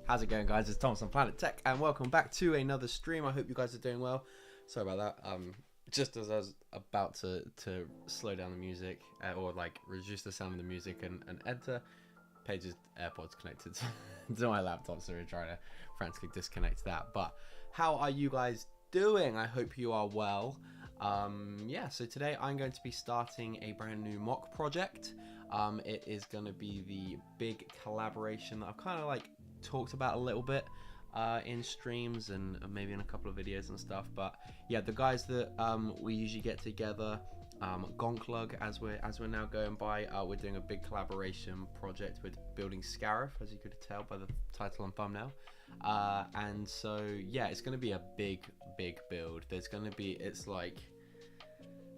How's it going, guys? It's Thomas on Planet Tech, and welcome back to another stream. I hope you guys are doing well. Sorry about that. Just as I was about to slow down the music or like reduce the sound of the music and enter, Paige's AirPods connected to my laptop, so we're trying to frantically disconnect that. But how are you guys doing? I hope you are well. Yeah, so today I'm going to be starting a brand new MOC project. It is going to be the big collaboration that I've kind of like talked about a little bit in streams and maybe in a couple of videos and stuff. But yeah, the guys that we usually get together, Gonklug as we're now going by, we're doing a big collaboration project with building Scarif, as you could tell by the title and thumbnail. And so yeah, it's going to be a big build. There's going to be, it's like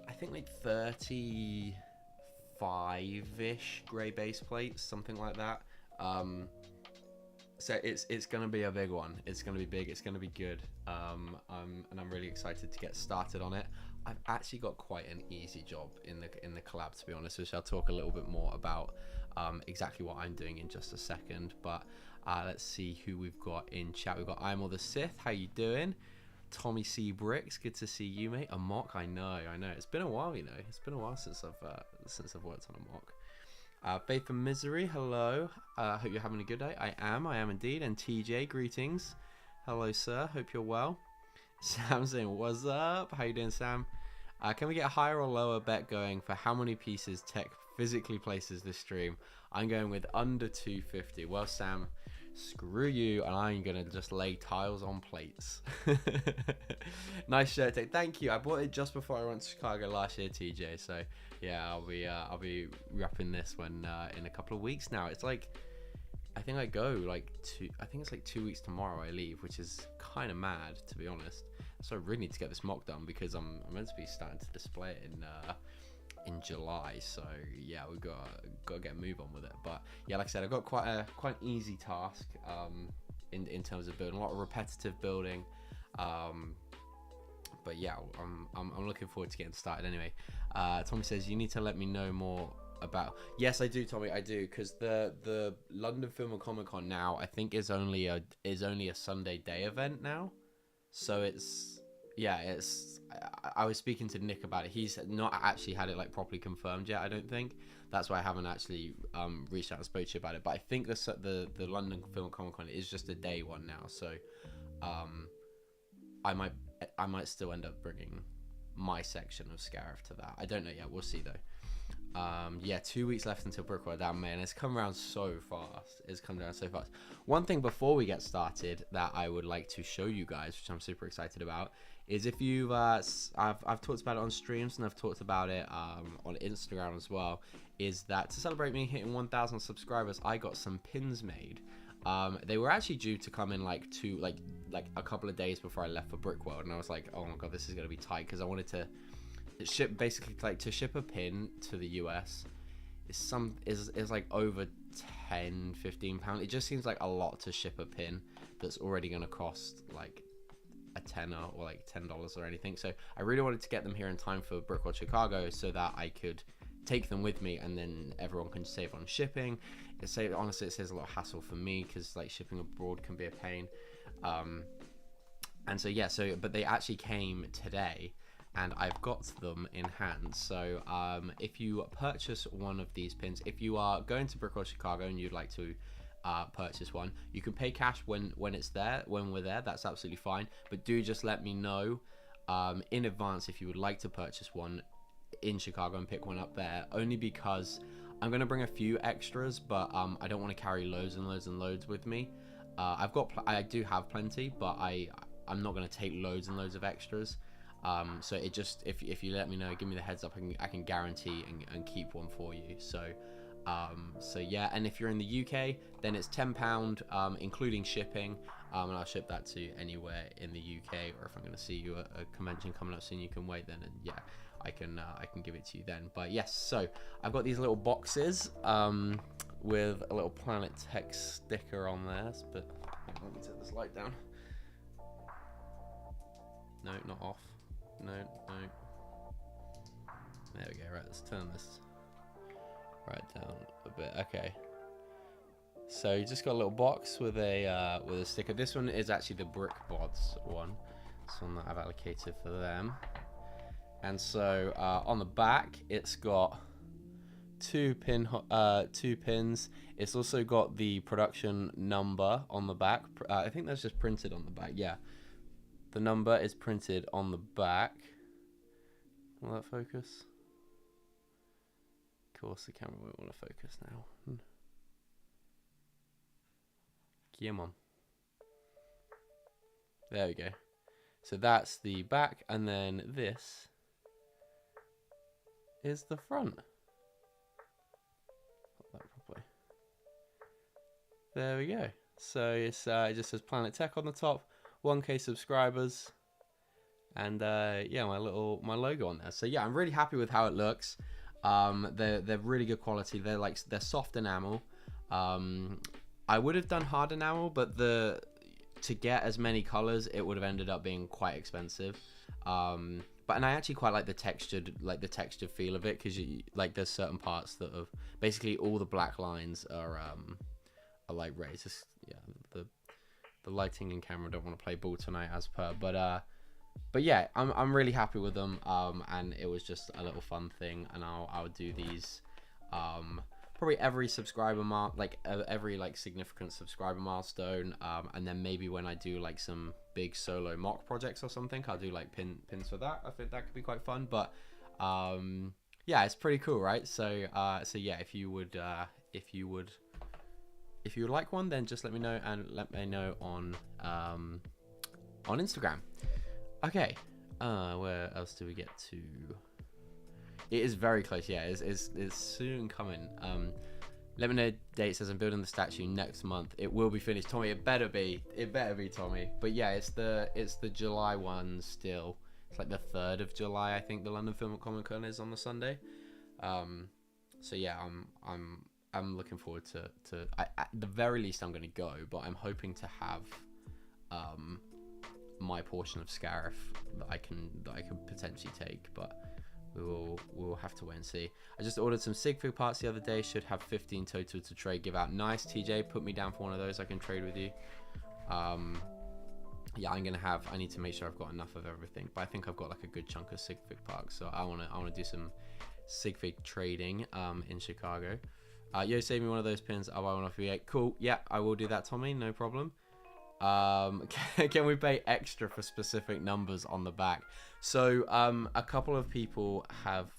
I think like 35-ish grey base plates, something like that. So it's going to be a big one. It's going to be big. It's going to be good. And I'm really excited to get started on it. I've actually got quite an easy job in the collab, to be honest, which I'll talk a little bit more about exactly what I'm doing in just a second. But let's see who we've got in chat. We've got I'm All the Sith. How you doing? Tommy C Bricks. Good to see you, mate. A MOC. I know. It's been a while, you know. It's been a while since I've worked on a MOC. Faith and Misery, hello. Hope you're having a good day. I am indeed. And TJ, greetings. Hello, sir. Hope you're well. Sam saying, what's up? How you doing, Sam? Can we get a higher or lower bet going for how many pieces Tech physically places this stream? I'm going with under 250. Well, Sam, screw you, and I'm gonna just lay tiles on plates. Nice shirt, Tech. Thank you. I bought it just before I went to Chicago last year, TJ. So yeah, I'll be wrapping this one in a couple of weeks now. It's like I think it's like 2 weeks tomorrow I leave, which is kind of mad, to be honest. So I really need to get this MOC done because I'm meant to be starting to display it in July. So yeah, we've got to get a move on with it. But yeah, like I said, I've got quite an easy task in terms of building, a lot of repetitive building. But yeah, I'm looking forward to getting started anyway. Tommy says you need to let me know more about. Yes, I do, Tommy. I do, because the London Film and Comic Con now I think is only a Sunday day event now. So it's I was speaking to Nick about it. He's not actually had it like properly confirmed yet, I don't think. That's why I haven't actually reached out and spoke to you about it. But I think the London Film and Comic Con is just a day one now. So I might still end up bringing my section of Scarif to that. I don't know yet. We'll see though. Yeah, 2 weeks left until Brickwork. Damn, man, it's come around so fast. It's come down so fast. One thing before we get started that I would like to show you guys, which I'm super excited about, is if you've I've talked about it on streams and I've talked about it on Instagram as well, is that to celebrate me hitting 1,000 subscribers, I got some pins made. They were actually due to come in like a couple of days before I left for Brickworld, and I was like, oh my god, this is gonna be tight, because I wanted to ship, basically, like, to ship a pin to the US is like over 10-15 pounds. It just seems like a lot to ship a pin that's already gonna cost like a tenner or like $10 or anything. So I really wanted to get them here in time for Brickworld Chicago so that I could take them with me, and then everyone can save on shipping. Honestly, it saves a lot of hassle for me because like shipping abroad can be a pain. And so yeah, but they actually came today, and I've got them in hand. So if you purchase one of these pins, if you are going to Brickworld Chicago and you'd like to purchase one, you can pay cash when we're there. That's absolutely fine. But do just let me know in advance if you would like to purchase one in Chicago and pick one up there, only because I'm going to bring a few extras, but I don't want to carry loads and loads with me. I do have plenty, but I'm not going to take loads and loads of extras. So it just, if you let me know, give me the heads up, I can guarantee and keep one for you. So yeah, and if you're in the UK, then it's £10 including shipping, and I'll ship that to anywhere in the UK. Or if I'm going to see you at a convention coming up soon, you can wait then, and yeah, I can give it to you then. But yes, so I've got these little boxes with a little Planet Tech sticker on there. But let me turn this light down. No, not off. No. There we go. Right, let's turn this right down a bit. Okay. So you just got a little box with a sticker. This one is actually the Brick Bods one. It's one that I've allocated for them. And so on the back, it's got two pins. It's also got the production number on the back. I think that's just printed on the back. Yeah, the number is printed on the back. Will that focus? Of course, the camera won't want to focus now. Come on. There we go. So that's the back, and then this is the front. Put that properly. There we go. So it's it just says Planet Tech on the top, 1K subscribers, and yeah, my logo on there. So yeah, I'm really happy with how it looks. They're really good quality. They're soft enamel. I would have done hard enamel, but to get as many colors, it would have ended up being quite expensive. And I actually quite like the textured feel of it, because there's certain parts that have basically all the black lines are like raised. Just, yeah, the lighting and camera don't want to play ball tonight as per, but yeah, I'm really happy with them. And it was just a little fun thing, and I'll do these probably every subscriber every significant subscriber milestone, and then maybe when I do like some big solo mock projects or something, I'll do like pins for that. I think that could be quite fun. But yeah, it's pretty cool, right? So yeah, if you would like one, then just let me know, and let me know on Instagram. Okay, where else do we get to? It is very close. Yeah, it's soon coming. Let me know dates, as I'm building the statue next month. It will be finished, Tommy. It better be, Tommy. But yeah, it's the July one still. It's like the 3rd of July, I think. The London Film and Comic Con is on the Sunday. So yeah, I'm looking forward to at the very least I'm going to go, but I'm hoping to have my portion of Scarif that I can potentially take, but we'll have to wait and see. I just ordered some Sigfig parts the other day. Should have 15 total to trade, give out. Nice, TJ. Put me down for one of those. I can trade with you. Yeah, I need to make sure I've got enough of everything, but I think I've got like a good chunk of Sigfig parts, so I want to do some Sigfig trading in Chicago. Yo, save me one of those pins. I'll buy one off you. Cool. Yeah, I will do that, Tommy. No problem. Can we pay extra for specific numbers on the back? So a couple of people have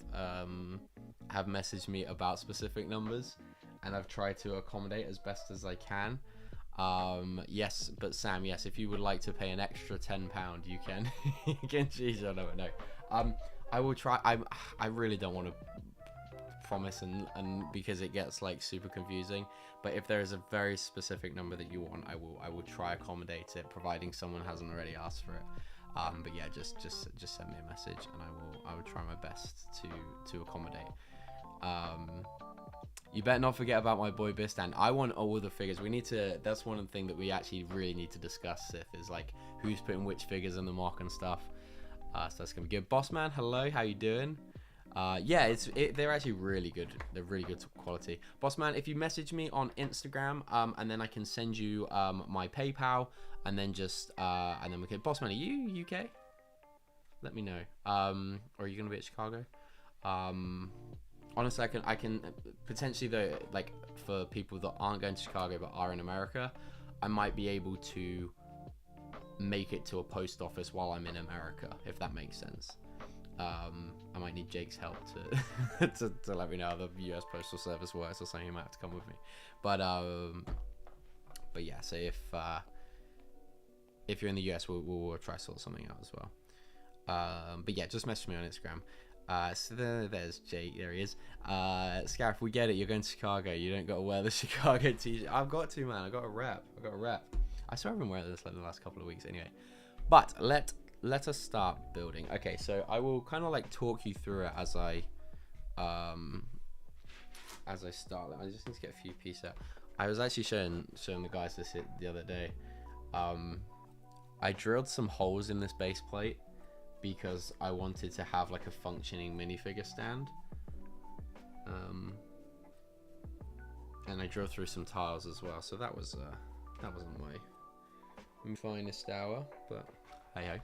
messaged me about specific numbers, and I've tried to accommodate as best as I can. Yes, but Sam, yes, if you would like to pay an extra £10, you can. You can choose your number. No, I will try. I really don't want to promise, and because it gets like super confusing, but if there is a very specific number that you want, I will try accommodate it, providing someone hasn't already asked for it. But yeah, just send me a message, and I will try my best to accommodate. You better not forget about my boy Bistan. I want all the figures. We need to. That's one thing that we actually really need to discuss, Sith, is like who's putting which figures in the mock and stuff. So that's gonna be good. Bossman, hello, how you doing? Yeah, they're actually really good. They're really good quality. Bossman, if you message me on Instagram, and then I can send you my PayPal, and then and then we can. Bossman, are you UK? Let me know. Or are you gonna be at Chicago? Honestly, I can potentially, though, like for people that aren't going to Chicago but are in America, I might be able to make it to a post office while I'm in America, if that makes sense. I might need Jake's help to let me know how the US Postal Service works, or something. He might have to come with me. But yeah, so if you're in the US, we'll try to sort something out as well. But yeah, just message me on Instagram. So there's Jake. There he is. Scarif, we get it. You're going to Chicago. You don't got to wear the Chicago t-shirt. I've got to, man. I got a rep. I swear I've been wearing this like the last couple of weeks anyway. But let us start building. Okay, so I will kind of like talk you through it as I start. I just need to get a few pieces out. I was actually showing the guys this the other day. I drilled some holes in this base plate because I wanted to have like a functioning minifigure stand. and I drove through some tiles as well. So that wasn't my finest hour, but hey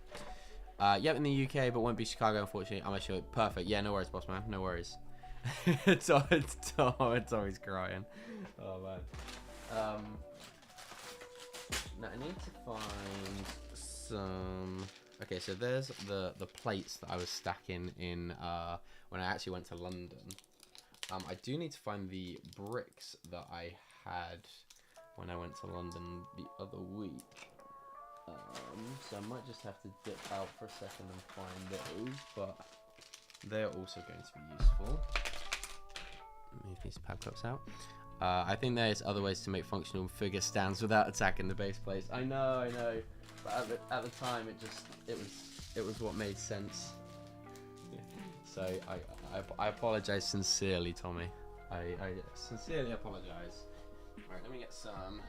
ho. Yep, in the UK, but won't be Chicago, unfortunately. I'm actually perfect. Yeah, no worries, boss man. No worries. it's always crying. Oh man. Now I need to find some. Okay, so there's the plates that I was stacking in when I actually went to London. I do need to find the bricks that I had when I went to London the other week. So I might just have to dip out for a second and find those, but they're also going to be useful. Move these pad cups out. I think there's other ways to make functional figure stands without attacking the base plates. I know. But at the time, it was what made sense. So I apologize sincerely, Tommy. I sincerely apologize. Alright, let me get some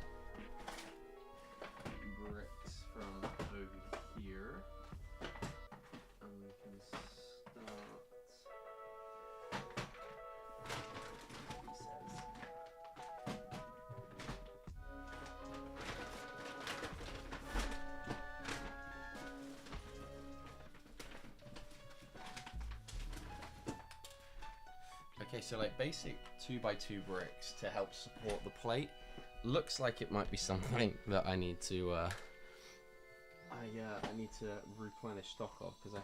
bricks from over here. And we can start. Okay, so like basic 2x2 bricks to help support the plate. Looks like it might be something that I need to I need to replenish stock of, because I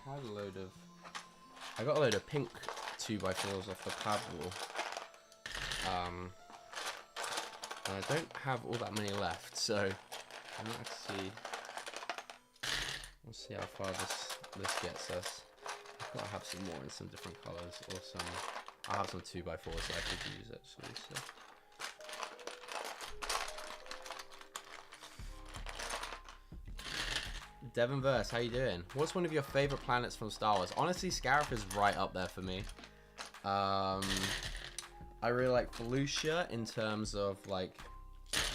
got a load of pink 2x4s off the pad wall. And I don't have all that many left, so I'm gonna see. We'll see how far this gets us. I've got to have some more in some different colours, or some. I have some 2x4s that I could use actually. So. Devonverse, how you doing? What's one of your favorite planets from Star Wars? Honestly, Scarif is right up there for me. I really like Felucia in terms of like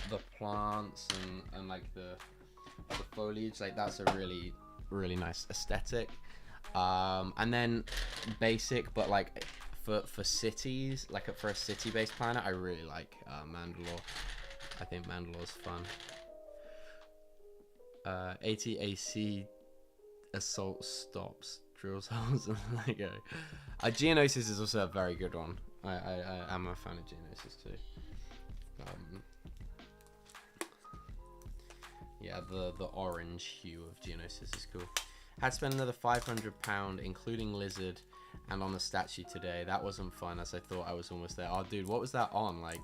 the plants and like the foliage. Like that's a really nice aesthetic. And then basic, but like for cities, like for a city-based planet, I really like Mandalore. I think Mandalore's fun. ATAC assault stops drills holes and there you go. Geonosis is also a very good one. I am a fan of Geonosis too. Yeah, the orange hue of Geonosis is cool. Had to spend another £500 including lizard and on the statue today. That wasn't fun as I thought I was almost there. Oh dude, what was that on? Like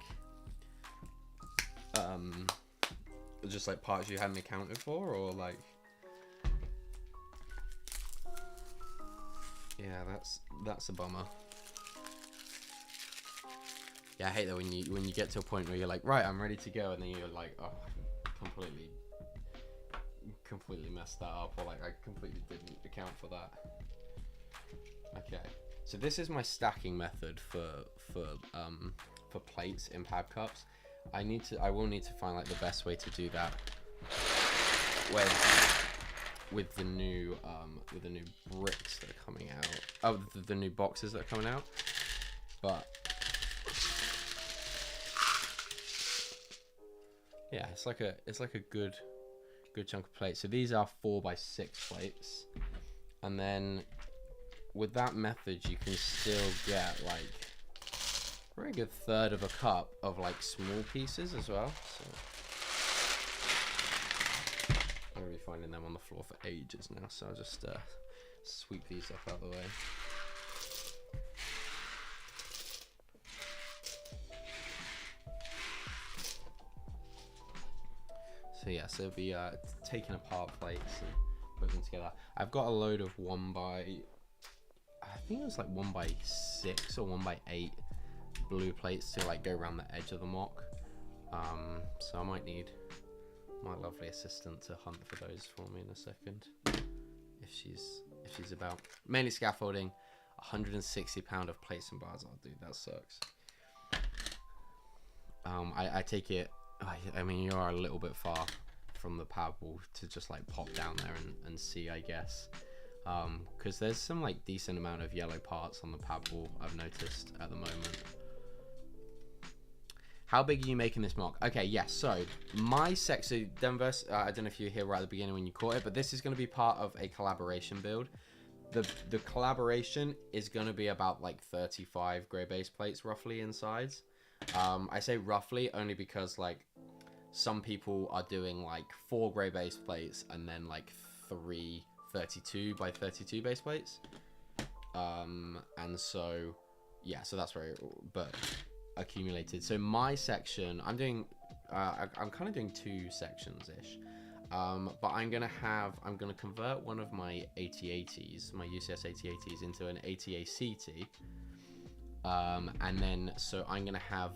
just like parts you hadn't accounted for, or like yeah, that's a bummer. Yeah, I hate that when you get to a point where you're like, right, I'm ready to go, and then you're like, oh, completely messed that up, or like I completely didn't account for that. Okay, so this is my stacking method for plates in pad cups. I will need to find like the best way to do that with the new bricks that are coming out. Oh, the new boxes that are coming out. But yeah, it's like a good chunk of plates. So these are 4x6 plates, and then with that method you can still get like a very good third of a cup of like small pieces as well. So I'm gonna be finding them on the floor for ages now, so I'll just sweep these up out of the way. So yeah, so it'll be taking apart plates and putting them together. I've got a load of I think it was like 1x6 or 1x8 blue plates to like go around the edge of the MOC. So I might need my lovely assistant to hunt for those for me in a second, if she's about. Mainly scaffolding. £160 of plates and bars. Oh dude, that sucks. I take it. I mean, you are a little bit far from the pad wall to just like pop down there and see, I guess. Because there's some like decent amount of yellow parts on the pad wall I've noticed at the moment. How big are you making this MOC? Okay, yes. So my so Denver, I don't know if you were here right at the beginning when you caught it, but this is going to be part of a collaboration build. The collaboration is going to be about like 35 grey base plates roughly in size. I say roughly only because like some people are doing like 4 grey base plates and then like 3 32 by 32 base plates. And so yeah, so that's where but accumulated. So my section, I'm doing I'm kind of doing 2 sections ish. But I'm gonna convert one of my 8080s, my UCS 8080s, into an 80A CT. And then so I'm gonna have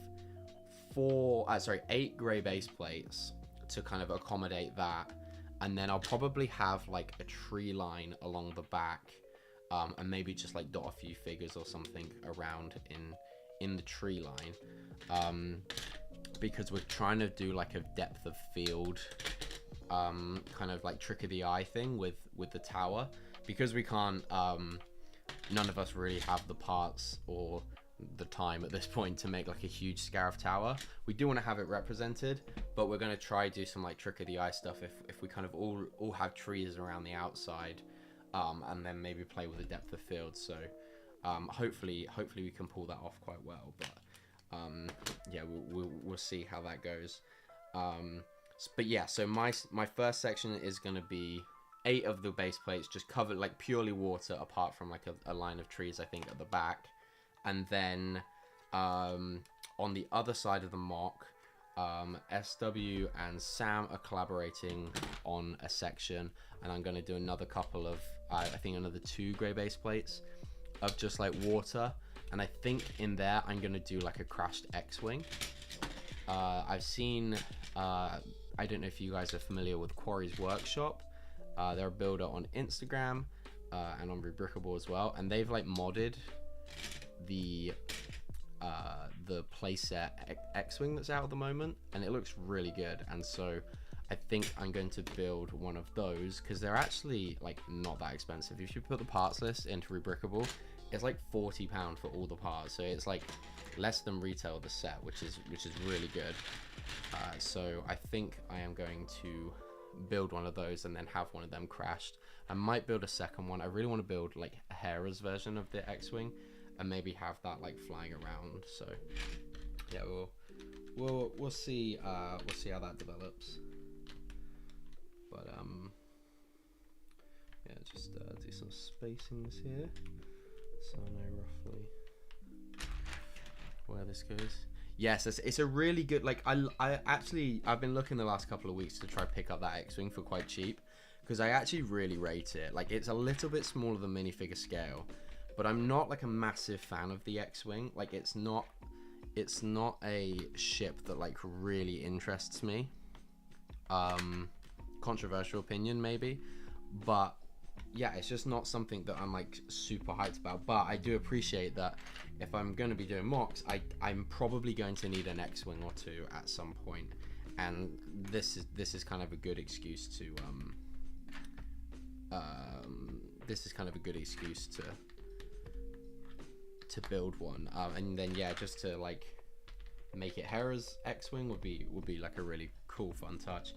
8 grey base plates to kind of accommodate that, and then I'll probably have like a tree line along the back, and maybe just like dot a few figures or something around in the tree line, because we're trying to do like a depth of field kind of like trick of the eye thing with the tower, because we can't none of us really have the parts or the time at this point to make like a huge Scarif tower. We do want to have it represented, but we're going to try do some like trick of the eye stuff if we kind of all have trees around the outside, and then maybe play with the depth of field. So hopefully we can pull that off quite well, but yeah, we'll see how that goes. But yeah, so my first section is going to be 8 of the base plates just covered like purely water, apart from like a line of trees I think at the back. And then on the other side of the MOC, SW and Sam are collaborating on a section, and I'm going to do another couple of I think another 2 grey base plates of just like water. And I think in there I'm going to do like a crashed X-Wing. I've seen I don't know if you guys are familiar with Quarry's Workshop. They're a builder on Instagram and on Rebrickable as well, and they've like modded the playset X-Wing that's out at the moment, and it looks really good. And so I think I'm going to build one of those, because they're actually like not that expensive. If you put the parts list into Rebrickable, it's like £40 for all the parts, so it's like less than retail the set, which is really good. So I think I am going to build one of those and then have one of them crashed. I might build a second one. I really want to build like a Hera's version of the X-Wing and maybe have that like flying around. So yeah, we'll see how that develops. But yeah, just do some spacings here so I know roughly where this goes. Yes, it's a really good, like, I've been looking the last couple of weeks to try pick up that X-Wing for quite cheap, because I actually really rate it. Like, it's a little bit smaller than minifigure scale, but I'm not like a massive fan of the X-Wing. Like, it's not a ship that like really interests me. Controversial opinion maybe, but yeah, it's just not something that I'm like super hyped about. But I do appreciate that if I'm going to be doing MOCs, I'm probably going to need an X-Wing or 2 at some point, and this is kind of a good excuse to build one, and then yeah, just to like make it Hera's X-Wing would be like a really cool fun touch.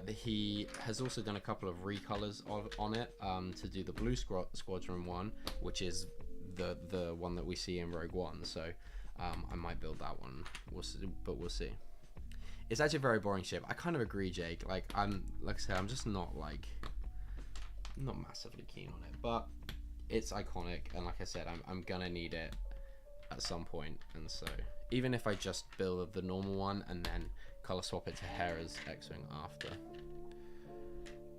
He has also done a couple of recolors on it to do the Blue Squadron one, which is the one that we see in Rogue One. So I might build that one. We'll see. It's actually a very boring ship. I kind of agree, Jake. Like I said, I'm just not massively keen on it, but it's iconic, and like I said, I'm gonna need it at some point. And so even if I just build the normal one and then color swap it to Hera's X-Wing after.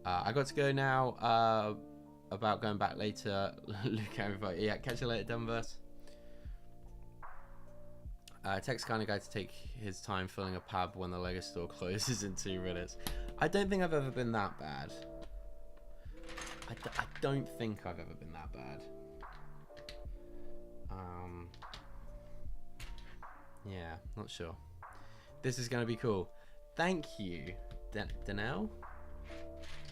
I got to go now. About going back later. Luke, everybody. Yeah, catch you later, Dunverse. Text kind of guy to take his time filling a pub when the Lego store closes in 2 minutes. I don't think I've ever been that bad. I don't think I've ever been that bad. Yeah, not sure. This is going to be cool. Thank you, Danelle?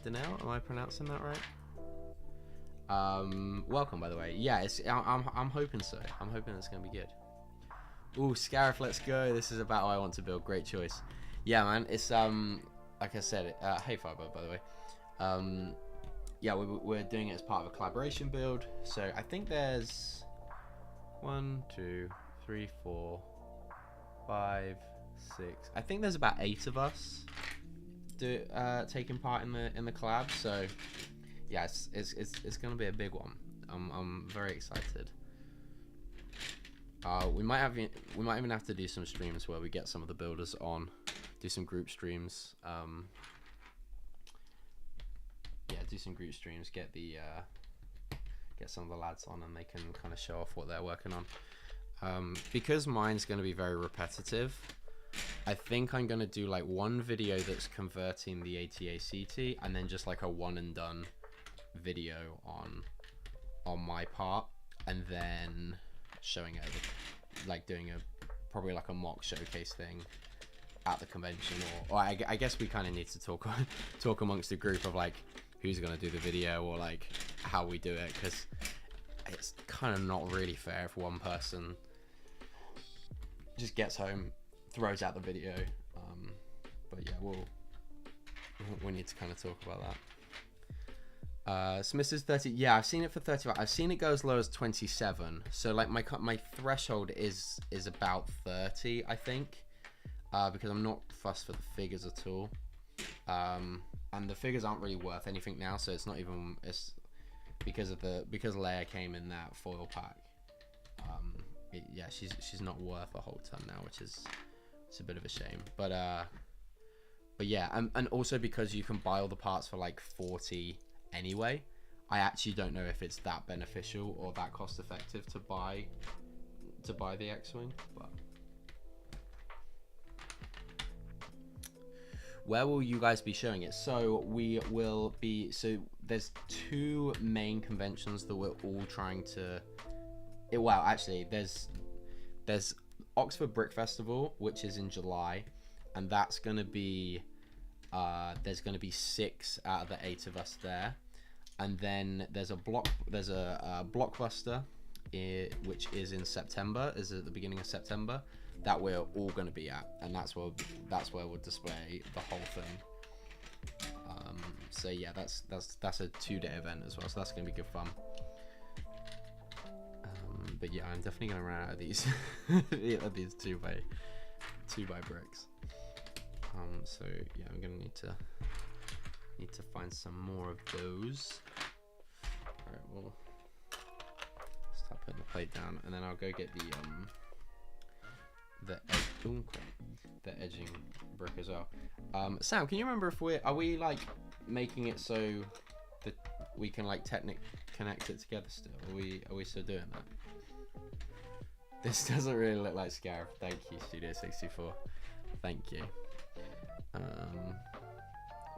Danelle, am I pronouncing that right? Welcome, by the way. Yeah, I'm hoping so. I'm hoping it's going to be good. Ooh, Scarif, let's go. This is about how I want to build. Great choice. Yeah, man. It's like I said, hey Fiber, by the way. Yeah, we're doing it as part of a collaboration build. So I think there's 1, 2, 3, 4, 5, 6. I think there's about 8 of us taking part in the collab. So yeah, it's gonna be a big one. I'm very excited. We might even have to do some streams where we get some of the builders on, do some group streams. Yeah, do some group streams. Get some of the lads on, and they can kind of show off what they're working on. Because mine's going to be very repetitive, I think I'm going to do like one video that's converting the ATA-CT, and then just like a one and done video on my part, and then showing it over, like doing probably like a mock showcase thing at the convention, or I guess we kind of need to talk amongst the group of like who's gonna do the video, or like how we do it, because it's kind of not really fair if one person just gets home, throws out the video. But yeah, we need to kind of talk about that. Smiths is 30. Yeah, I've seen it for 35. I've seen it go as low as 27. So like my threshold is about 30, I think, because I'm not fussed for the figures at all. And the figures aren't really worth anything now, so it's not even, it's because Leia came in that foil pack. Yeah, she's not worth a whole ton now, which is, it's a bit of a shame. But yeah, and also because you can buy all the parts for like 40 anyway, I actually don't know if it's that beneficial or that cost effective to buy the X-Wing. But where will you guys be showing it? So we will be, so there's 2 main conventions that we're all trying to, well actually there's Oxford Brick Festival, which is in July, and that's going to be there's going to be 6 out of the 8 of us there. And then there's a Blockbuster, which is in September, is at the beginning of September, that we're all going to be at, and that's where we'll display the whole thing. So yeah, that's a 2-day event as well, so that's going to be good fun. But yeah, I'm definitely going to run out of these of these 2 by bricks. So yeah, I'm going to need to find some more of those. All right, we'll start putting the plate down, and then I'll go get the edging brick as well. Sam, can you remember if are we like making it so that we can like connect it together still? Are we still doing that? This doesn't really look like Scarif. Thank you, Studio 64. Thank you.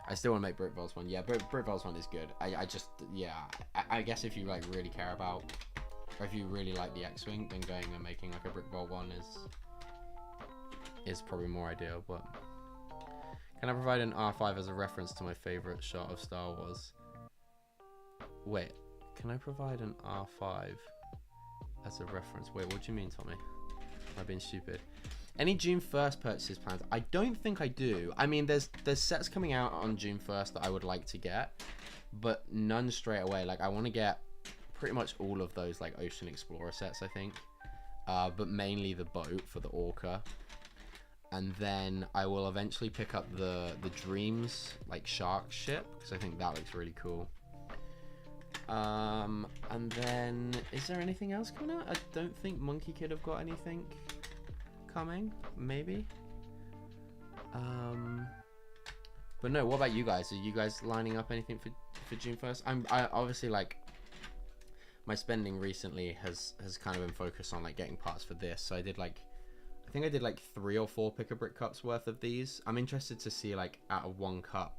I still want to make Brickvel's one. Yeah, Brickvel's one is good. I just, yeah, I guess if you like really care about, or if you really like the X-Wing, then going and making like a Brickvel one is probably more ideal. But can I provide an R5 as a reference to my favorite shot of Star Wars? Wait, can I provide an R5 as a reference? Wait, what do you mean, Tommy? Am I being stupid? Any June 1st purchases plans? I don't think I do. I mean, there's sets coming out on June 1st that I would like to get, but none straight away. Like, I want to get pretty much all of those like Ocean Explorer sets, I think, but mainly the boat for the Orca, and then I will eventually pick up the Dreams like shark ship, because I think that looks really cool. And then is there anything else coming out? I don't think Monkey Kid have got anything coming, maybe. But no, what about you guys? Are you guys lining up anything for June 1st? I obviously, like, my spending recently has kind of been focused on like getting parts for this. So I think I did like 3 or 4 pick-a-brick cups worth of these. I'm interested to see like out of 1 cup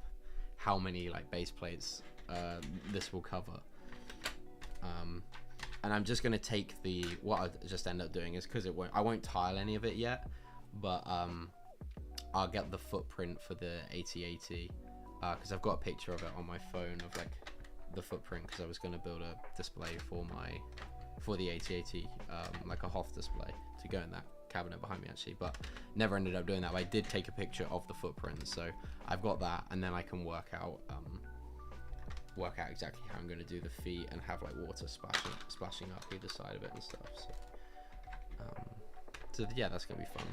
how many like base plates this will cover. And I'm just gonna take what I just end up doing is, because I won't tile any of it yet, but I'll get the footprint for the AT-AT, because I've got a picture of it on my phone of like the footprint, because I was gonna build a display for the AT-AT, like a Hoth display to go in that cabinet behind me actually, but never ended up doing that. But I did take a picture of the footprints, so I've got that, and then I can work out exactly how I'm going to do the feet and have like water splashing up either side of it and stuff. So yeah, that's gonna be fun.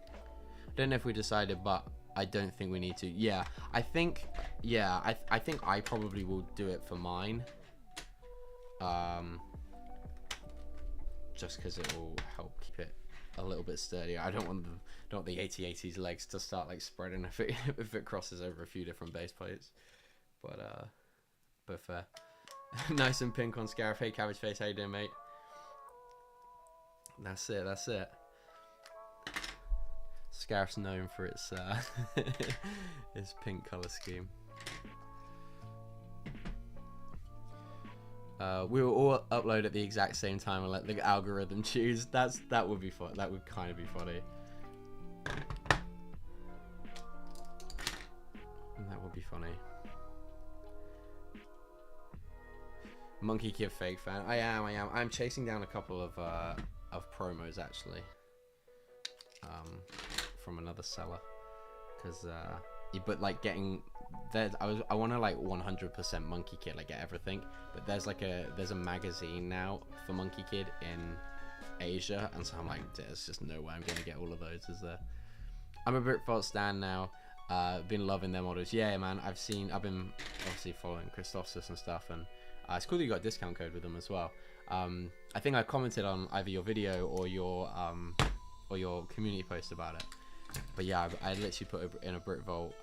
I don't know if we decided, but I don't think we need to. Yeah, I think I probably will do it for mine. Just because it will help keep it a little bit sturdier. I don't want the 8080's legs to start like spreading if it crosses over a few different base plates. But fair. Nice and pink on Scarif. Hey Cabbage Face, how you doing, mate? That's it. Scarif's known for its its pink color scheme. We will all upload at the exact same time and let the algorithm choose. That would be fun. That would kind of be funny. That would be funny. Monkey Kid fake fan. I am. I'm chasing down a couple of promos actually. From another seller, because but like getting there, I want to like 100% Monkey Kid, like get everything, but there's a magazine now for Monkey Kid in Asia, and so I'm like, there's just no way I'm gonna get all of those, is there? I'm a Britfault stan now. Been loving their models. Yeah, man, I've been obviously following Christophsis and stuff, and it's cool that you got a discount code with them as well. I think I commented on either your video or your community post about it. But yeah, I literally put in a Britvault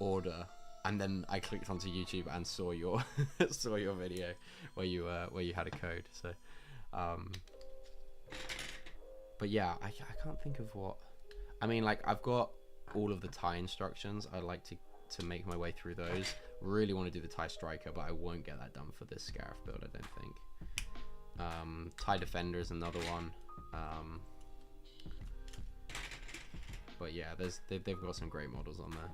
order, and then I clicked onto YouTube and saw your video where you had a code. So, but yeah, I can't think of what. I mean, like I've got all of the tie instructions. I like to make my way through those. Really want to do the tie striker, but I won't get that done for this Scarif build, I don't think. Tie defender is another one. But yeah, they've got some great models on there.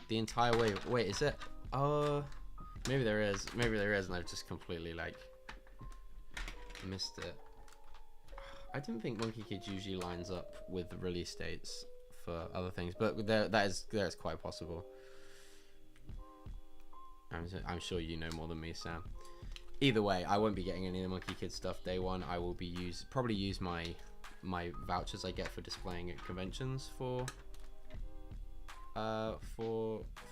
The entire way. Wait, is it? Maybe there is, and I've just completely like missed it. I didn't think Monkey Kid usually lines up with the release dates for other things, but that is quite possible. I'm sure you know more than me, Sam. Either way, I won't be getting any of the Monkey Kid stuff day one. I will be probably use my vouchers I get for displaying at conventions for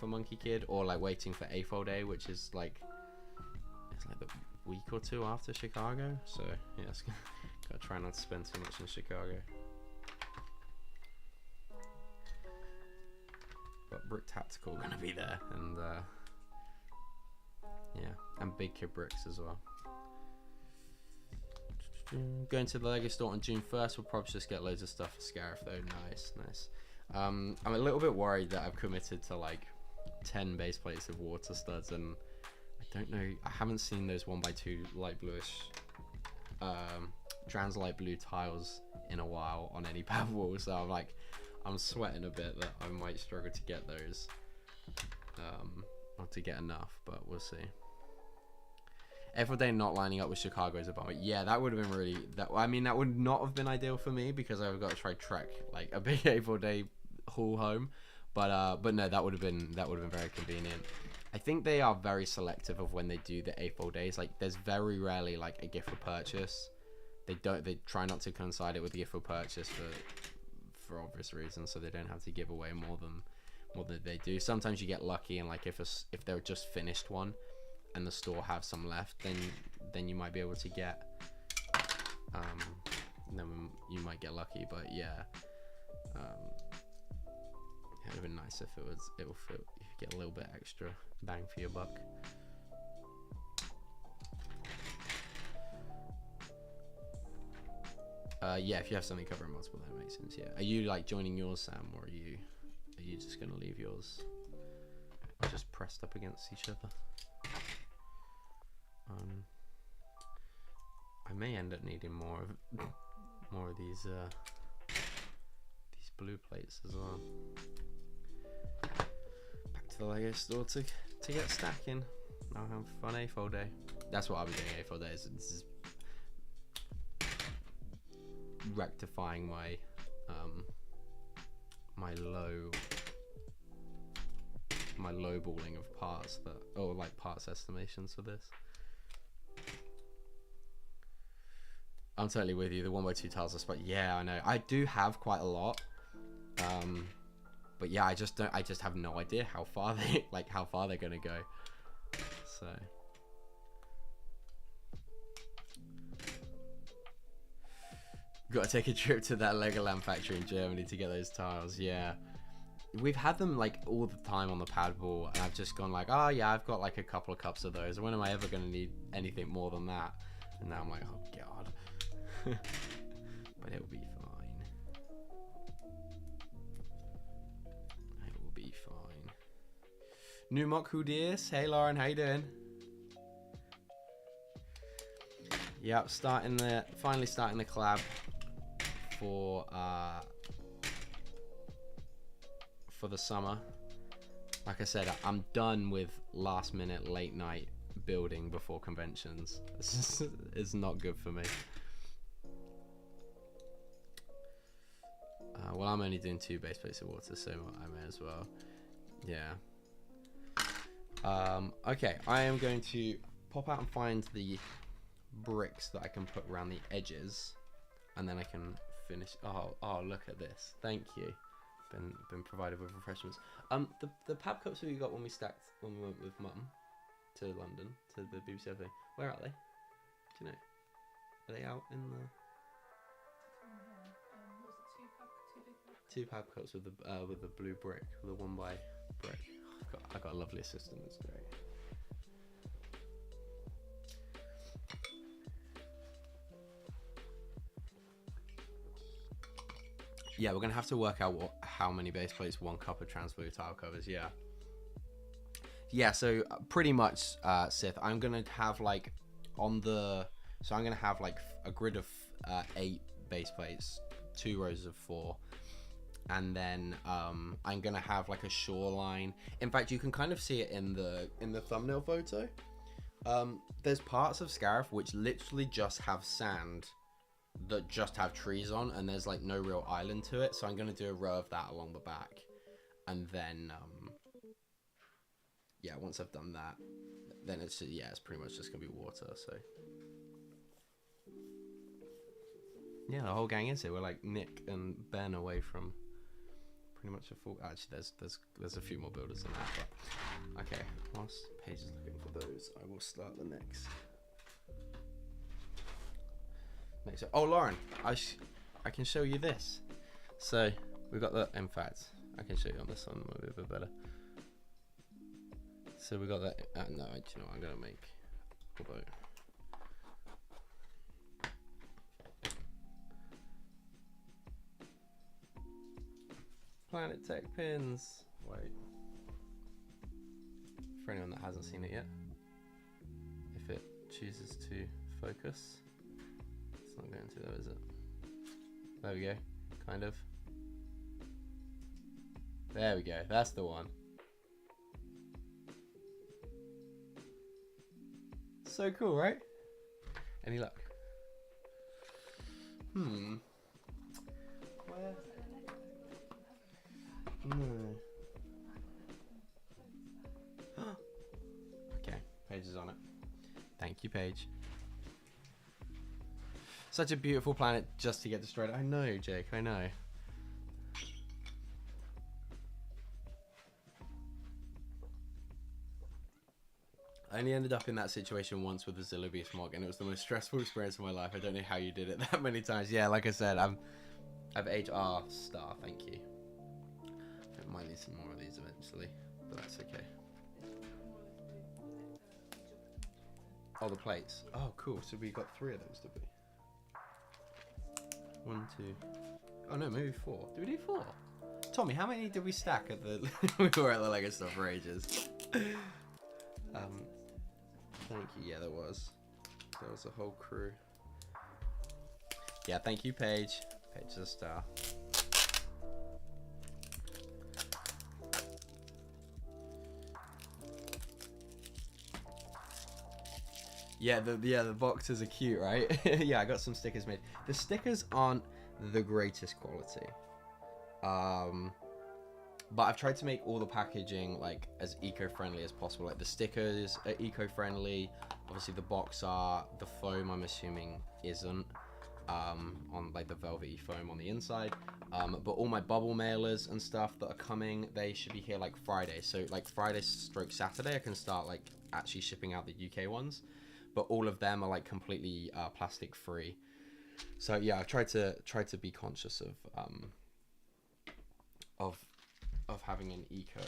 Monkey Kid, or like waiting for AFO Day, which is like it's like the week or two after Chicago. So yeah, gotta try not to spend too much in Chicago. But Brick Tactical gonna be there, and yeah, and Big Kid Bricks as well. Going to the Lego store on June 1st. We'll probably just get loads of stuff for Scarif though. Nice. I'm a little bit worried that I've committed to like 10 base plates of water studs, and I don't know, I haven't seen those 1x2 light bluish trans light blue tiles in a while on any pad wall, so I'm sweating a bit that I might struggle to get those, or to get enough, but we'll see. Every day not lining up with Chicago is a bummer. Yeah, that would have been really. I mean, that would not have been ideal for me because I've got to try trek like a big A4 day haul home. But no, that would have been very convenient. I think they are very selective of when they do the A4 days. Like, there's very rarely like a gift for purchase. They try not to coincide it with the gift for purchase for obvious reasons, so they don't have to give away more than they do. Sometimes you get lucky, and like if they're just finished one and the store have some left, then you might be able to get then you might get lucky. But yeah, it would have been nice if it will fit, you get a little bit extra bang for your buck. Yeah, if you have something covering multiple, that makes sense. Yeah, are you like joining yours, Sam, or are you just gonna leave yours just pressed up against each other? I may end up needing more of these blue plates as well. Back to the Lego store to get stacking. I'll have fun A4 day. That's what I'll be doing A4 days. This is rectifying my my lowballing of parts that, or like parts estimations for this. I'm totally with you. The 1x2 tiles are spot. Yeah, I know. I do have quite a lot. But yeah, I just have no idea how far they're gonna go. So gotta take a trip to that Legoland factory in Germany to get those tiles. Yeah, we've had them like all the time on the padball, and I've just gone like, oh yeah, I've got like a couple of cups of those. When am I ever gonna need anything more than that? And now I'm like, oh god. But it'll be fine. It will be fine. New MOC, who dis? Hey Lauren, how you doing? Yep, finally starting the collab for the summer. Like I said, I'm done with last minute late night building before conventions. This is not good for me. Well, I'm only doing 2 base plates of water, so I may as well. Yeah. Okay, I am going to pop out and find the bricks that I can put around the edges, and then I can finish. Oh, look at this! Thank you. Been provided with refreshments. The pab cups we got when we went with Mum to London to the BBC thing. Where are they? Do you know? Are they out in the? Two pab cups with the blue brick, with the 1x brick. I got a lovely assistant. It's great. Yeah, we're gonna have to work out how many base plates 1 cup of trans blue tile covers. Yeah. So pretty much, Sith. I'm gonna have like I'm gonna have like a grid of 8 base plates, 2 rows of 4. And then I'm gonna have like a shoreline. In fact, you can kind of see it in the thumbnail photo. There's parts of Scarif which literally just have sand that just have trees on, and there's like no real island to it. So I'm gonna do a row of that along the back, and then yeah, once I've done that, then it's pretty much just gonna be water. So yeah, the whole gang is here. We're like Nick and Ben away from pretty much a full. Actually, there's a few more builders than that. But okay, whilst Paige is looking for those, I will start the next. Oh, Lauren, I can show you this. So we've got the. In fact, I can show you on this one maybe a bit better. So we got that. No, you know what I'm gonna make. Although. Planet Tech pins. Wait. For anyone that hasn't seen it yet, if it chooses to focus, it's not going to though, is it? There we go. Kind of. There we go. That's the one. So cool, right? Any luck? Where? No. Okay, Paige is on it. Thank you, Paige. Such a beautiful planet just to get destroyed. I know, Jake, I know. I only ended up in that situation once with the Zillow Smog, and it was the most stressful experience of my life. I don't know how you did it that many times. Yeah, like I said, I've HR star, thank you. I might need some more of these eventually, but that's okay. Oh, the plates. Oh, cool. So we got 3 of those, did we? 1, 2. Oh no, maybe 4. Did we do 4? Tommy, how many did we stack at the? We were at the Lego store for ages. Thank you. Yeah, there was a whole crew. Yeah, thank you, Paige. Paige is a star. Yeah, the boxes are cute, right? Yeah, I got some stickers made. The stickers aren't the greatest quality. But I've tried to make all the packaging like as eco-friendly as possible. Like the stickers are eco-friendly. Obviously the box art, the foam I'm assuming isn't, on like the velvety foam on the inside. But all my bubble mailers and stuff that are coming, they should be here like Friday. So like Friday stroke Saturday, I can start like actually shipping out the UK ones. But all of them are like completely plastic free. So yeah, I've tried to be conscious of having an eco.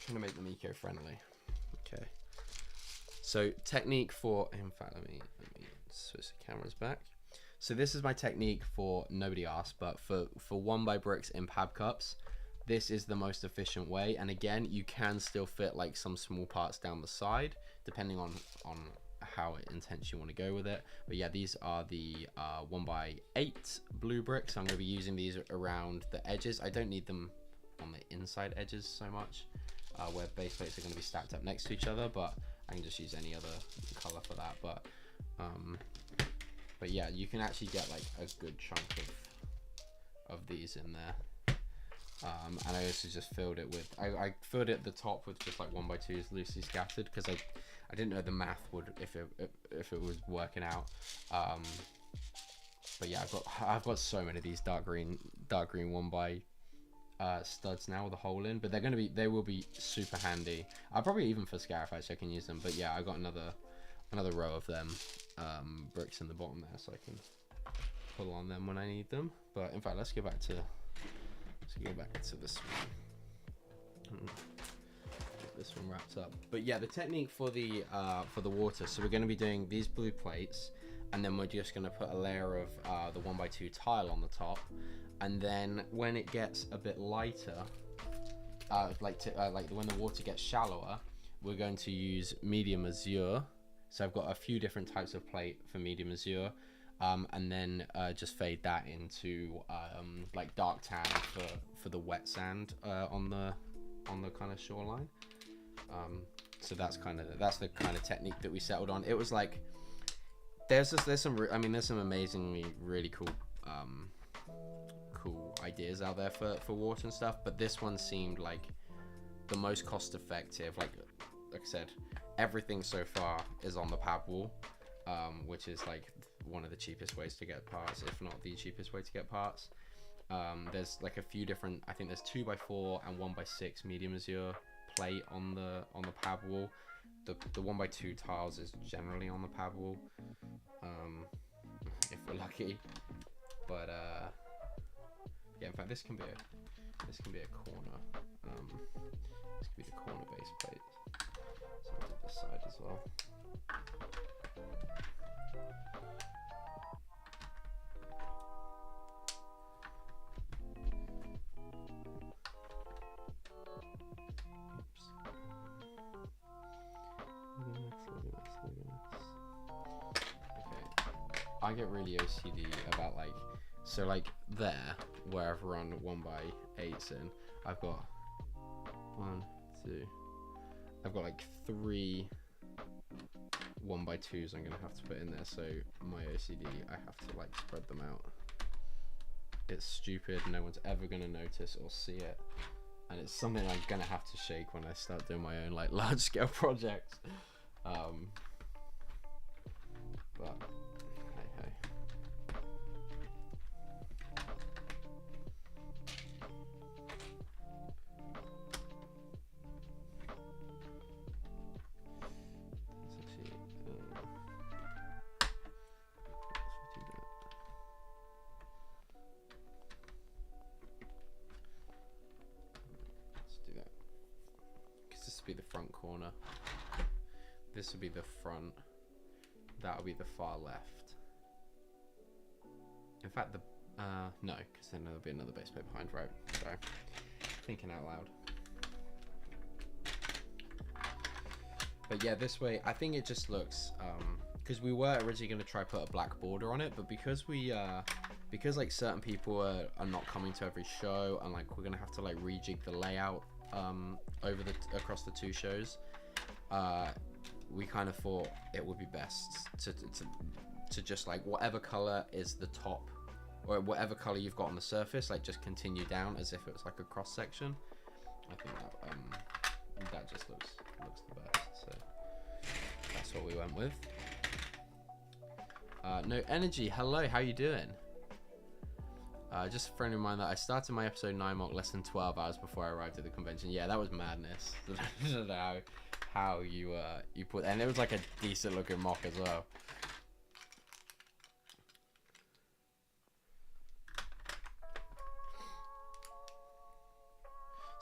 Trying to make them eco-friendly. Okay. So technique for, in fact, let me switch the cameras back. So this is my technique for, nobody asked, but for 1x bricks in pab cups. This is the most efficient way, and again, you can still fit like some small parts down the side, depending on how intense you want to go with it. But yeah, these are the 1x8 blue bricks. I'm going to be using these around the edges. I don't need them on the inside edges so much, where base plates are going to be stacked up next to each other, but I can just use any other color for that. But yeah, you can actually get like a good chunk of these in there. And I also just filled it with, I filled it at the top with just like 1x2s loosely scattered, because I didn't know the math would, if it was working out. But yeah, I've got so many of these dark green 1x studs now with a hole in, but they will be super handy. I'll probably even for Scarif actually I can use them. But yeah, I got another row of them bricks in the bottom there, so I can pull on them when I need them. But in fact, let's go back to this one. Get this one wrapped up. But yeah, the technique for the water. So we're going to be doing these blue plates, and then we're just going to put a layer of the 1x2 tile on the top, and then when it gets a bit lighter, like when the water gets shallower, we're going to use medium azure. So I've got a few different types of plate for medium azure. And then just fade that into like dark tan for the wet sand on the kind of shoreline. So that's the kind of technique that we settled on. It was like there's some amazingly really cool ideas out there for water and stuff, but this one seemed like the most cost effective. Like I said, everything so far is on the pab wall, which is like one of the cheapest ways to get parts, if not the cheapest way to get parts. There's like a few different, I think there's 2x4 and 1x6 medium azure plate on the pab wall. The 1x2 tiles is generally on the pab wall, if we're lucky. But yeah, in fact this can be a corner. This could be the corner base plate. So I'll do this side as well. I get really OCD about like, so like there, where I've run 1x8s in, I've got I've got like 3 1x2s I'm gonna have to put in there. So my OCD, I have to like spread them out. It's stupid, no one's ever gonna notice or see it, and it's something I'm gonna have to shake when I start doing my own like large scale projects. But hey. The front corner, this would be the front, that would be the far left. In fact, no, because then there'll be another base plate behind, right? So thinking out loud. But yeah, this way I think it just looks, because we were originally going to try put a black border on it, but because like certain people are not coming to every show, and like we're gonna have to like rejig the layout across the two shows, we kind of thought it would be best to just like whatever color is the top, or whatever color you've got on the surface, like just continue down as if it was like a cross section. I think that just looks the best. So that's what we went with. No energy. Hello, how you doing? Just a friend of mine that I started my episode 9 MOC less than 12 hours before I arrived at the convention. Yeah, that was madness. I don't know how you put, and it was like a decent looking MOC as well.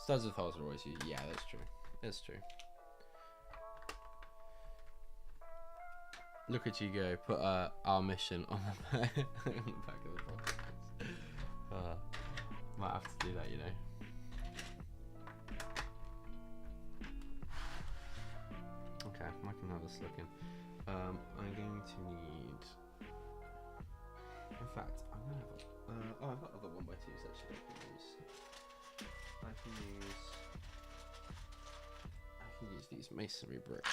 Studs with holes are always used. Yeah, that's true. That's true. Look at you go. Put our mission on the back, on the back of the box. Might have to do that, you know. Okay, I can have this looking. I'm going to need. In fact, I'm gonna have. I've got other 1x2s actually. I can use these masonry bricks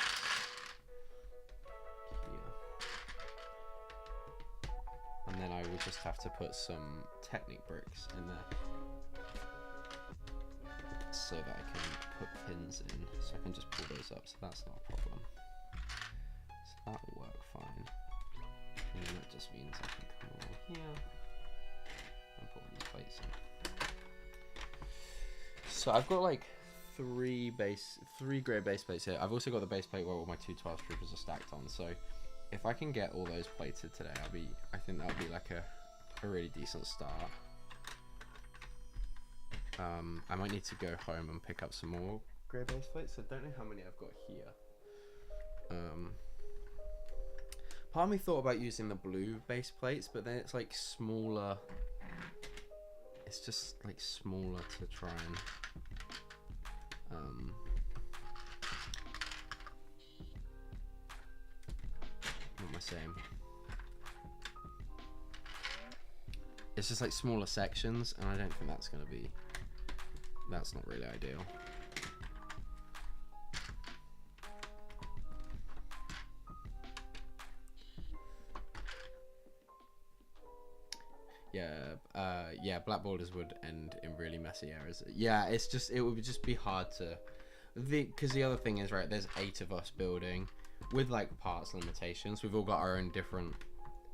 here, and then I will just have to put some Technic bricks in there so that I can put pins in, so I can just pull those up, so that's not a problem. So that will work fine, and then that just means I can come along here and put all these plates in. So I've got like three grey base plates here. I've also got the base plate where all my 2 12 troopers are stacked on. So if I can get all those plated today, I think that'll be like a really decent start. I might need to go home and pick up some more grey base plates. I don't know how many I've got here. Part of me thought about using the blue base plates, but then it's like smaller. It's just like smaller to try and what am I saying? It's just like smaller sections, and I don't think that's gonna be. That's not really ideal. Yeah, black borders would end in really messy areas. Yeah, it's just, it would just be hard to, because the other thing is, right, there's 8 of us building with like parts limitations. We've all got our own different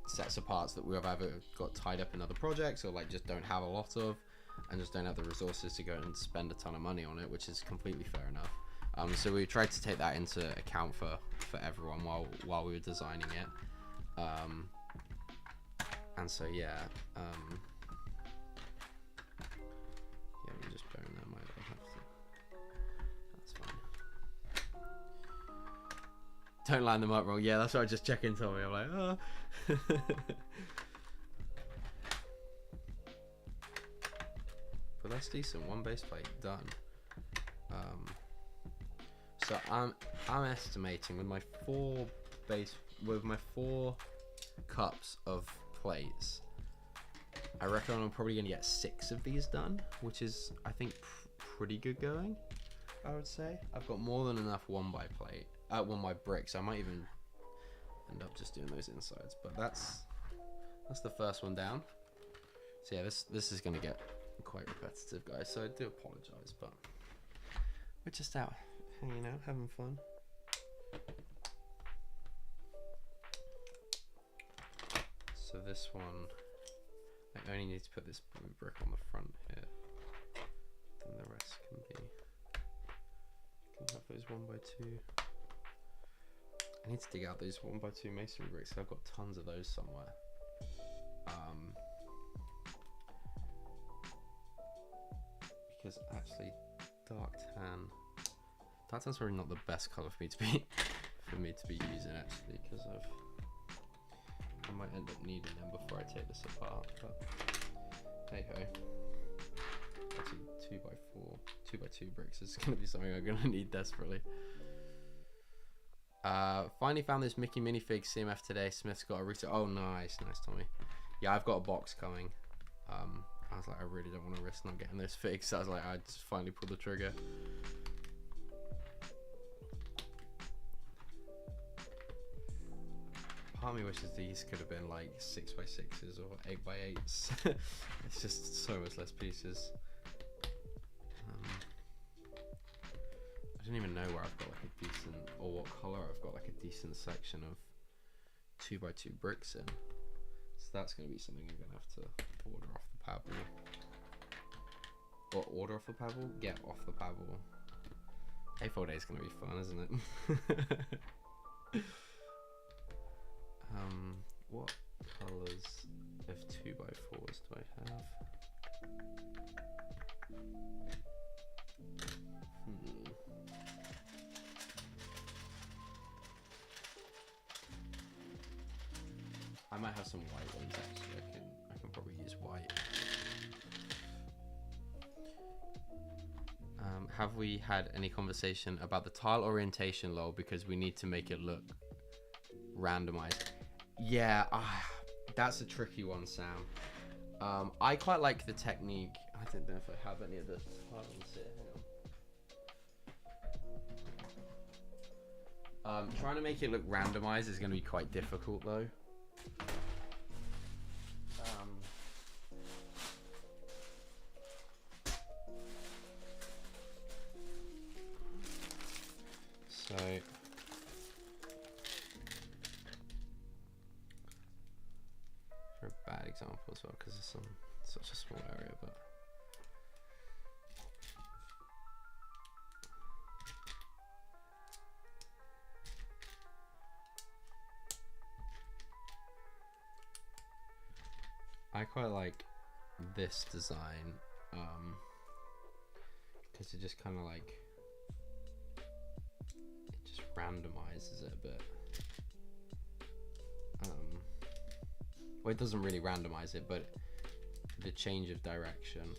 sets of parts that we've either got tied up in other projects or like just don't have a lot of, and just don't have the resources to go and spend a ton of money on it, which is completely fair enough. So we tried to take that into account for everyone while we were designing it. And so yeah, we just burn them. I don't have to. That's fine. Don't line them up wrong. Yeah, that's what I just check in, Tommy. I'm like, oh. But that's decent. 1 base plate done. So I'm estimating with my 4 cups of plates, I reckon I'm probably gonna get 6 of these done, which is, I think, pretty good going. I would say I've got more than enough 1 by bricks. I might even end up just doing those insides, but that's the first one down. So yeah, this is gonna get quite repetitive, guys, so I do apologize, but we're just out hanging out, having fun. So this one, I only need to put this blue brick on the front here, then the rest can have those 1x2. I need to dig out those 1x2 masonry bricks. I've got tons of those somewhere. Because actually, dark tan's probably not the best color for me to be using, actually, because I might end up needing them before I take this apart. But hey ho, actually 2x2 bricks is gonna be something I'm gonna need desperately. Finally found this Mickey minifig CMF today. Smith's got a resale. Oh, nice, Tommy. Yeah, I've got a box coming. I was like, I really don't want to risk not getting this fixed. So I was like, I just finally pulled the trigger. Part of me wishes these could have been like 6x6s or 8x8s. It's just so much less pieces. I don't even know where I've got like a decent, or what color I've got like a decent section of 2x2 bricks in. So that's going to be something I'm going to have to order off the Pabble. Or order off the Pabble? Get off the Pabble. A4 day is going to be fun, isn't it? What colors of 2x4s do I have? I might have some white ones actually. I can probably use white. Have we had any conversation about the tile orientation, lol? Because we need to make it look randomized. Yeah, that's a tricky one, Sam. I quite like the technique. I don't know if I have any of the tiles here. Trying to make it look randomized is going to be quite difficult though. So for a bad example as well, because it's such a small area, but I quite like this design because it just kind of like randomizes it a bit. Well, it doesn't really randomize it, but the change of direction.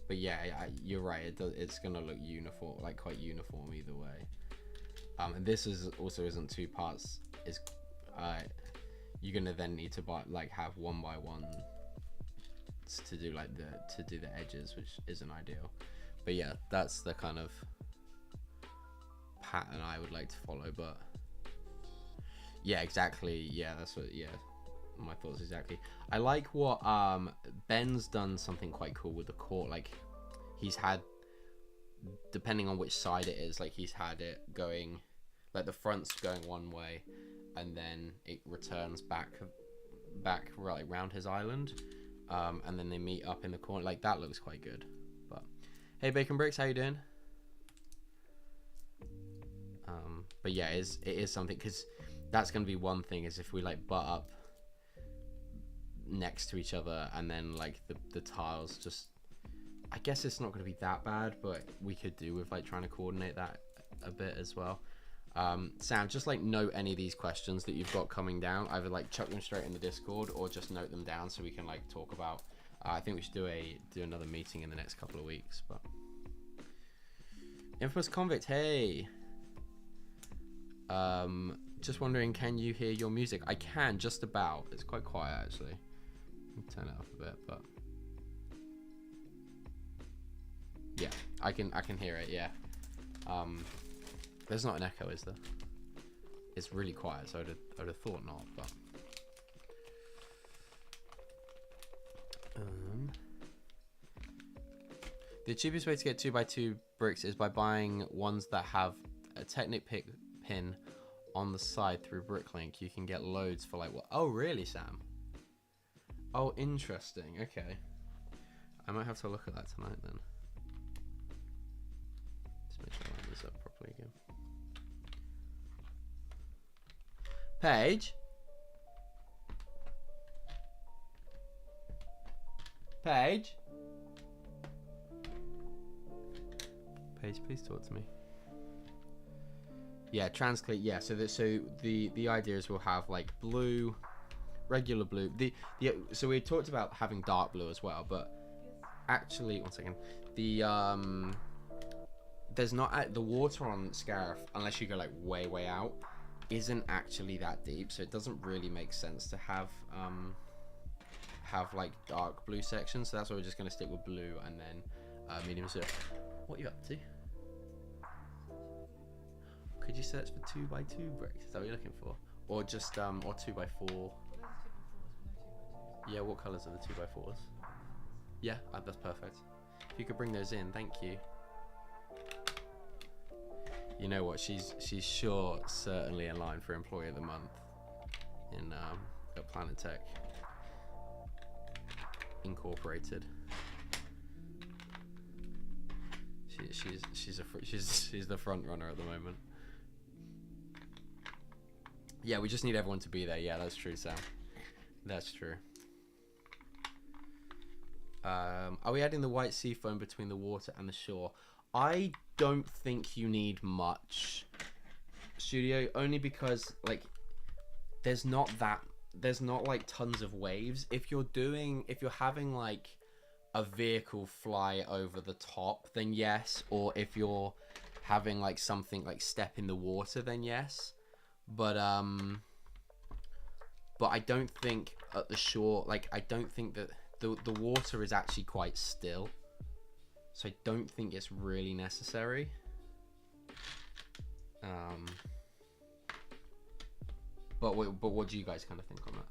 But yeah, you're right. It's gonna look uniform, like quite uniform either way. And this is also isn't two parts. Is you're gonna then need to have 1x1 to do the edges, which isn't ideal. But yeah, that's the kind of pattern I would like to follow. But yeah, exactly. Yeah, that's what. Yeah, my thoughts exactly. I like what Ben's done something quite cool with the court. Like he's had, depending on which side it is, like he's had it going, like the front's going one way, and then it returns back right round his island, and then they meet up in the corner. Like that looks quite good. But hey, Bacon Bricks, how you doing? But yeah, it is something, because that's going to be one thing, is if we like butt up next to each other and then like the tiles just, I guess it's not going to be that bad, but we could do with like trying to coordinate that a bit as well. Sam, just like note any of these questions that you've got coming down, either like chuck them straight in the Discord or just note them down so we can like talk about. I think we should do another meeting in the next couple of weeks. But Infamous Convict, hey. Just wondering, can you hear your music? I can, just about. It's quite quiet actually. Turn it up a bit, but yeah, I can hear it. Yeah. There's not an echo, is there? It's really quiet, so I'd have thought not, but the cheapest way to get 2x2 bricks is by buying ones that have a Technic pin on the side through Bricklink. You can get loads for like what? Oh really, Sam? Oh, interesting. Okay, I might have to look at that tonight then. Just make sure I line this up properly again. Paige? Paige? Paige, please talk to me. Yeah, transcleat. Yeah, so the idea is we'll have like blue, regular blue. So we talked about having dark blue as well, but actually, one second. There's not the water on Scarif, unless you go like way out, isn't actually that deep, so it doesn't really make sense to have have like dark blue sections, so that's why we're just going to stick with blue and then medium. So what are you up to? Could you search for 2x2 bricks? Is that what you're looking for? Or just or 2x4? Yeah, what colours are the 2x4s? Yeah, that's perfect. If you could bring those in, thank you. You know what? She's sure certainly in line for Employee of the Month in at Planet Tech Incorporated. She's the front runner at the moment. Yeah, we just need everyone to be there. Yeah, that's true, Sam. That's true. Are we adding the white sea foam between the water and the shore? I don't think you need much, Studio, only because like there's not like tons of waves. If you're having like a vehicle fly over the top, then yes. Or if you're having like something like step in the water, then yes. But I don't think at the shore, like I don't think that the water is actually quite still, so I don't think it's really necessary. But what do you guys kind of think on that?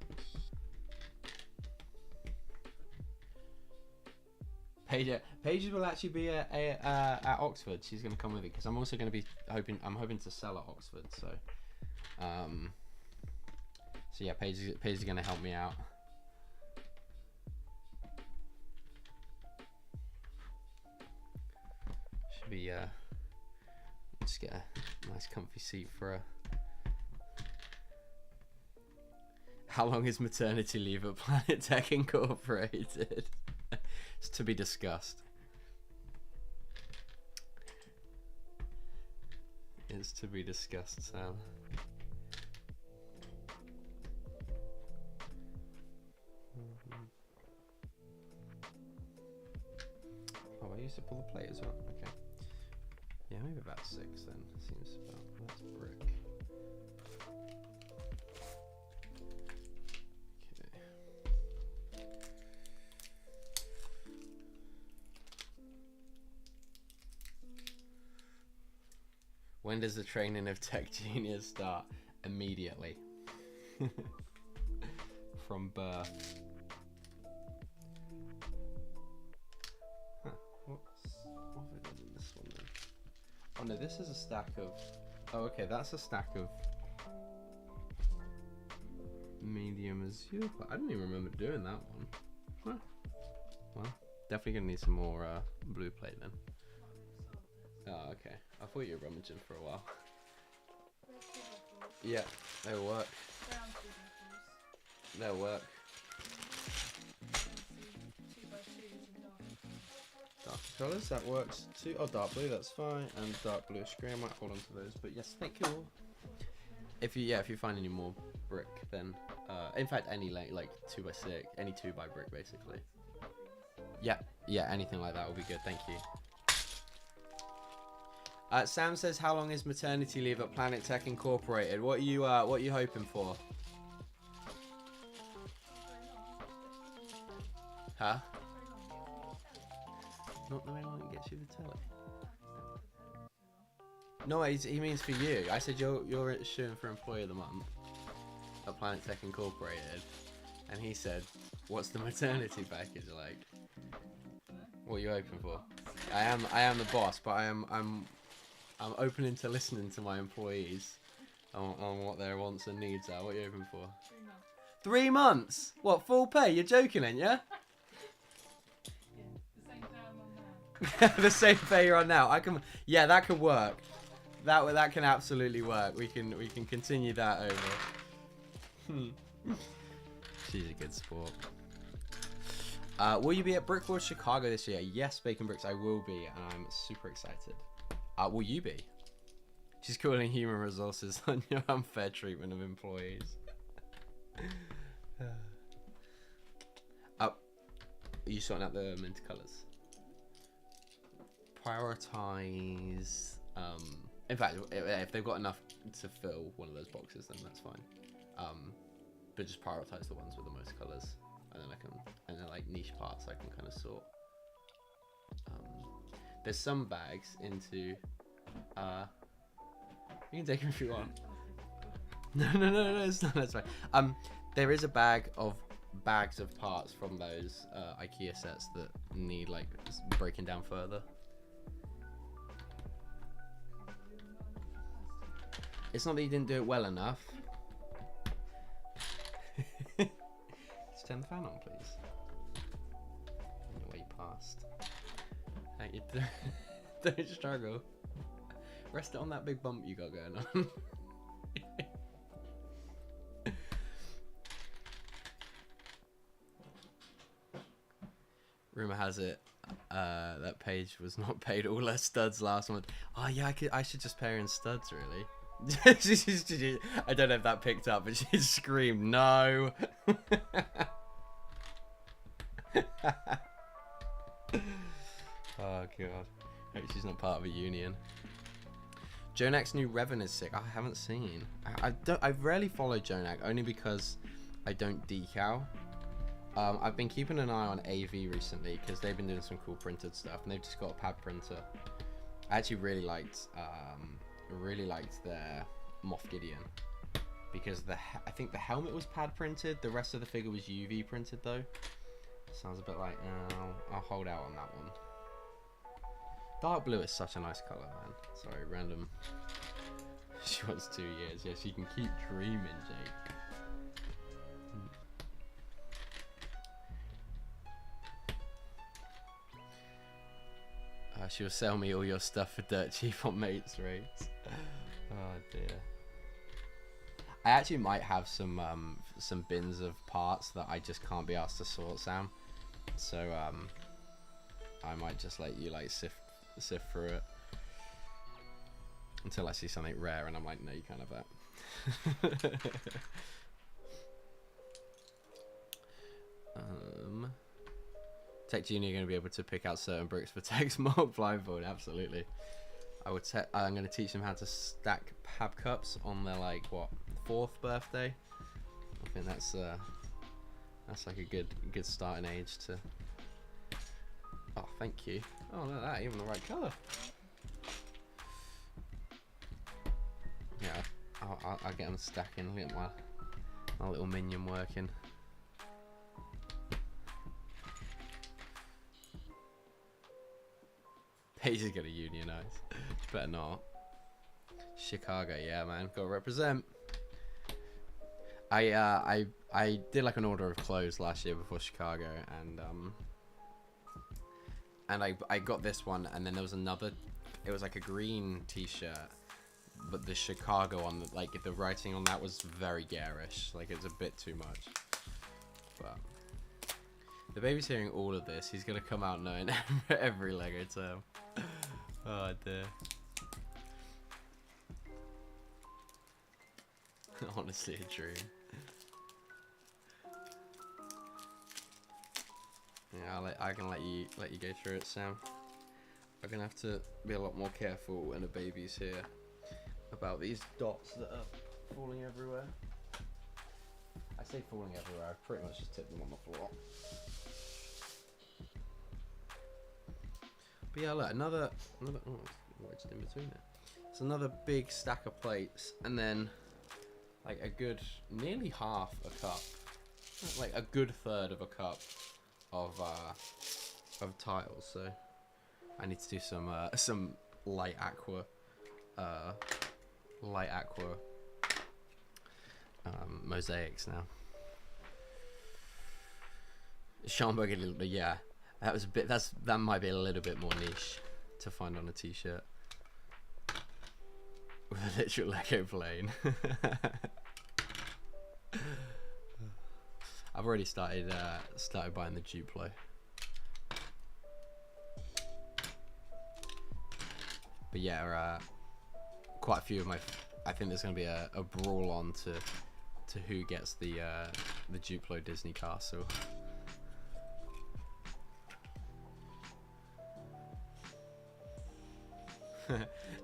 Paige will actually be at Oxford. She's going to come with it because I'm also going to be hoping to sell at Oxford. So yeah, Paige is going to help me out. Should be just get a nice comfy seat for her. How long is maternity leave at Planet Tech Incorporated? It's to be discussed. It's to be discussed, Sam. Oh, I used to pull the plate as well. Okay. Yeah, maybe about 6 then. Seems about. That's brick. When does the training of Tech Genius start? Immediately. From birth. Huh. What have I done in this one then? Oh no, this is a stack of... Oh okay, that's a stack of medium azure. I didn't even remember doing that one. Huh. Well, definitely gonna need some more blue plate then. Oh, okay. I thought you were rummaging for a while. Yeah, they'll work. They'll work. Dark colours, that works too. Oh, dark blue, that's fine. And dark bluish grey, I might hold on to those. But yes, thank you all. If you find any more brick, then in fact any like 2x6, any 2x brick basically. Yeah, anything like that will be good. Thank you. Sam says, how long is maternity leave at Planet Tech Incorporated? What are you hoping for? Huh? Not the way long it gets you the telly. No, he means for you. I said you're shooting for Employee of the Month at Planet Tech Incorporated, and he said, what's the maternity package like? What are you hoping for? I am the boss, but I'm open to listening to my employees on what their wants and needs are. What are you hoping for? 3 months. 3 months? What, full pay? You're joking, ain't ya? Yeah, the same pay you're on now. Yeah, that could work. That can absolutely work. We can continue that over. She's a good sport. Will you be at Brickworld Chicago this year? Yes, Bacon Bricks, I will be, and I'm super excited. Will you be? She's calling human resources on your unfair treatment of employees. Are you sorting out the mint colours? Prioritize. In fact, if they've got enough to fill one of those boxes, then that's fine. But just prioritize the ones with the most colours. and then like niche parts I can kind of sort. There's some bags into you can take them if you want. No, it's not, that's fine. There is a bags of parts from those IKEA sets that need like breaking down further. It's not that you didn't do it well enough. Just turn the fan on, please. Way past. Thank you. Don't struggle. Rest it on that big bump you got going on. Rumor has it that Paige was not paid all her studs last month. Oh yeah, I should just pay her in studs, really. I don't know if that picked up, but she screamed no. Oh god, hope she's not part of a union. Jonak's new Revan is sick. I haven't seen. I rarely follow Jonak only because I don't decal. I've been keeping an eye on AV recently because they've been doing some cool printed stuff, and they've just got a pad printer. I actually really liked their Moff Gideon because I think the helmet was pad printed. The rest of the figure was UV printed though. Sounds a bit like I'll hold out on that one. Dark blue is such a nice color, man. Sorry, random. She wants 2 years. Yeah, she can keep dreaming, Jake. She'll sell me all your stuff for dirt cheap on mates rates. Oh dear. I actually might have some bins of parts that I just can't be asked to sort, Sam. So I might just let you like sift through it until I see something rare, and I'm like, no, you can't have that. Tech Junior going to be able to pick out certain bricks for Tech's mob blindfold. Absolutely. I'm going to teach them how to stack pab cups on their like what 4th birthday. I think that's like a good starting age to. Oh, thank you. Oh, look at that, even the right colour. Yeah, I'll get them stacking. Look at my little minion working. Paige is gonna unionize. Better not. Chicago, yeah, man, gotta represent. I did like an order of clothes last year before Chicago, and I got this one, and then there was another. It was like a green T-shirt, but the Chicago on like the writing on that was very garish. Like it was a bit too much. But the baby's hearing all of this. He's gonna come out knowing every Lego term. Oh dear. Honestly, a dream. Yeah, I can let you go through it, Sam. I'm gonna have to be a lot more careful when a baby's here about these dots that are falling everywhere. I say falling everywhere. I've pretty much just tipped them on the floor. But yeah, look, another. Oh, wedged in between it. It's another big stack of plates, and then like a good, nearly half a cup, like a good third of a cup of tiles. So I need to do some light aqua mosaics now. Schaumburg, yeah. That was a bit. That might be a little bit more niche to find on a T-shirt with a literal Lego plane. I've already started buying the Duplo. But yeah, quite a few of my. I think there's going to be a brawl on to who gets the Duplo Disney castle.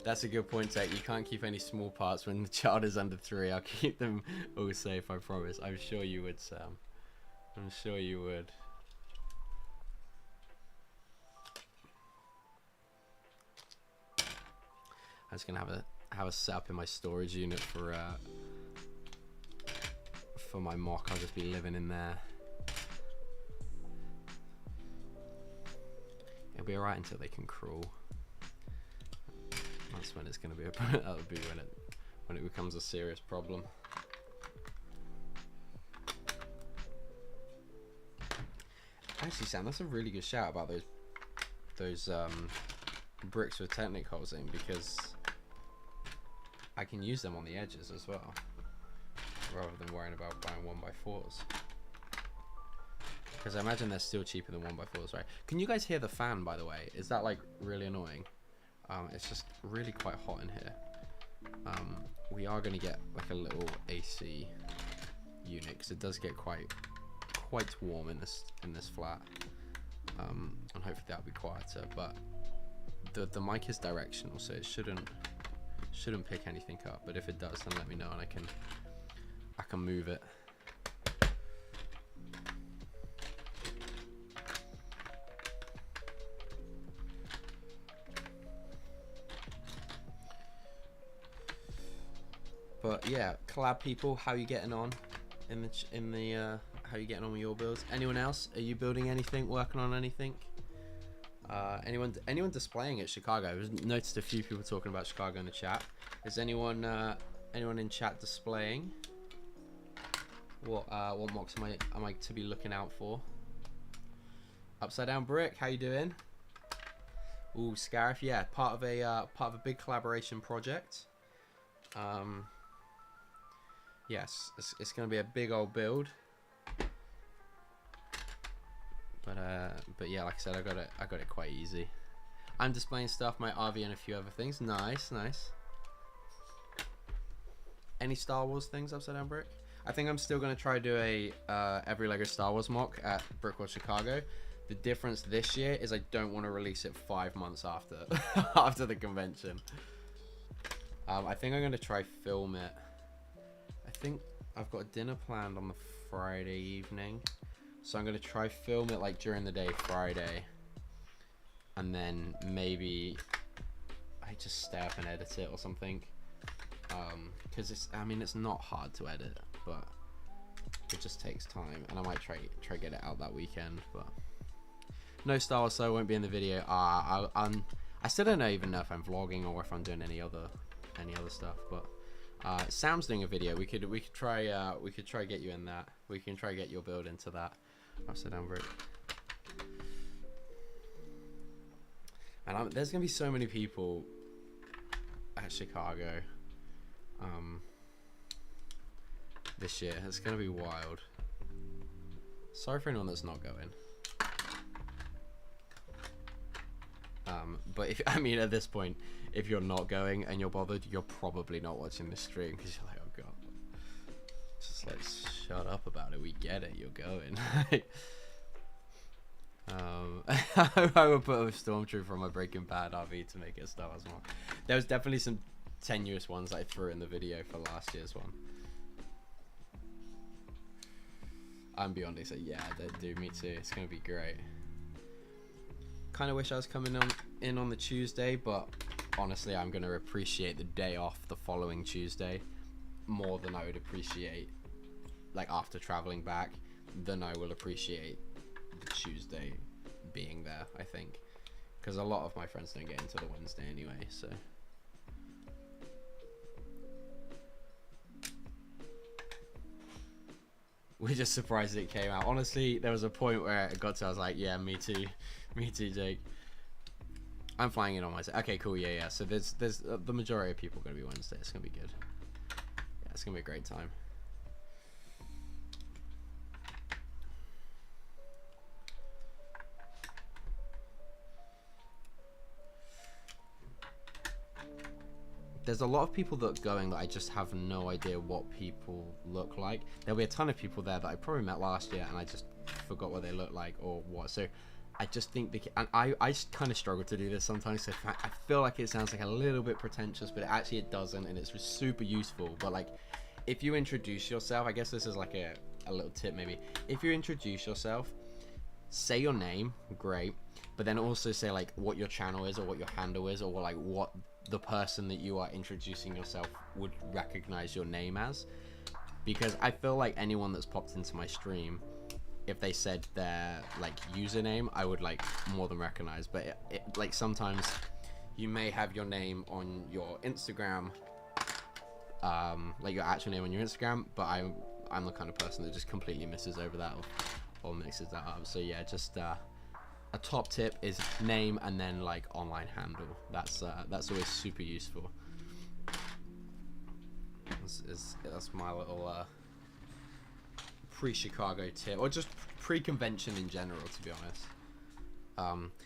That's a good point, Tech. You can't keep any small parts when the child is under 3. I'll keep them all safe, I promise. I'm sure you would, Sam. I'm sure you would. I'm just gonna have a setup in my storage unit for my MOC. I'll just be living in there. It'll be alright until they can crawl. That's when it's gonna be. That'll be when it becomes a serious problem. Actually, Sam, that's a really good shout about those bricks with Technic holes in, because I can use them on the edges as well, rather than worrying about buying 1x4s. Because I imagine they're still cheaper than 1x4s, right? Can you guys hear the fan, by the way? Is that like really annoying? It's just really quite hot in here. We are going to get like a little AC unit, because it does get quite warm in this flat, and hopefully that'll be quieter. But the mic is directional, so it shouldn't pick anything up. But if it does, then let me know and I can move it. But yeah, collab people, how you getting on how are you getting on with your builds? Anyone else? Are you building anything? Working on anything? Anyone displaying at Chicago? I've noticed a few people talking about Chicago in the chat. Is anyone in chat displaying? What MOCs am I to be looking out for? Upside Down Brick, how you doing? Ooh, Scarif, yeah, part of a big collaboration project. Yes, it's going to be a big old build. But yeah, like I said, I got it quite easy. I'm displaying stuff, my RV and a few other things. Nice. Any Star Wars things, Upside Down Brick? I think I'm still going to try to do a every LEGO Star Wars MOC at Brickworld Chicago. The difference this year is I don't want to release it 5 months after after the convention. I think I'm going to try film it. I think I've got a dinner planned on the Friday evening, so I'm going to try film it like during the day Friday, and then maybe I just stay up and edit it or something, because it's not hard to edit, but it just takes time, and I might try get it out that weekend. But no Star Wars, so I won't be in the video. I still don't even know if I'm vlogging or if I'm doing any other stuff, but Sam's doing a video. We could try get you in that. We can try get your build into that. Upside Down Brick. And there's gonna be so many people at Chicago this year. It's gonna be wild. Sorry for anyone that's not going. But at this point, if you're not going and you're bothered, you're probably not watching this stream, because you're like, oh god, just like shut up about it. We get it. You're going. I would put a stormtrooper on my Breaking Bad RV to make it a Star Wars MOC. There was definitely some tenuous ones I threw in the video for last year's one. I'm beyond it. So yeah, dude, me too. It's gonna be great. Kind of wish I was coming in on the Tuesday, but honestly, I'm going to appreciate the day off the following Tuesday more than I would appreciate, like, after traveling back, than I will appreciate the Tuesday being there, I think, because a lot of my friends don't get into the Wednesday anyway. So we're just surprised it came out. Honestly, there was a point where it got to, I was like, yeah, me too, Jake. I'm flying in on Wednesday. Okay, cool. Yeah. So there's the majority of people are gonna be Wednesday. It's gonna be good. Yeah, it's gonna be a great time. There's a lot of people that are going that I just have no idea what people look like. There'll be a ton of people there that I probably met last year and I just forgot what they look like or what. So I just think and I kind of struggle to do this sometimes. So I feel like it sounds like a little bit pretentious, but actually it doesn't, and it's super useful. But like, if you introduce yourself, I guess this is like a little tip maybe. If you introduce yourself, say your name, great, but then also say like what your channel is or what your handle is, or like what the person that you are introducing yourself would recognize your name as. Because I feel like anyone that's popped into my stream, if they said their like username, I would like more than recognize. But like sometimes you may have your name on your Instagram, like your actual name on your Instagram, but I'm the kind of person that just completely misses over that or mixes that up. So yeah, just a top tip is name and then like online handle. That's always super useful. That's my little pre-Chicago tip, or just pre-convention in general, to be honest.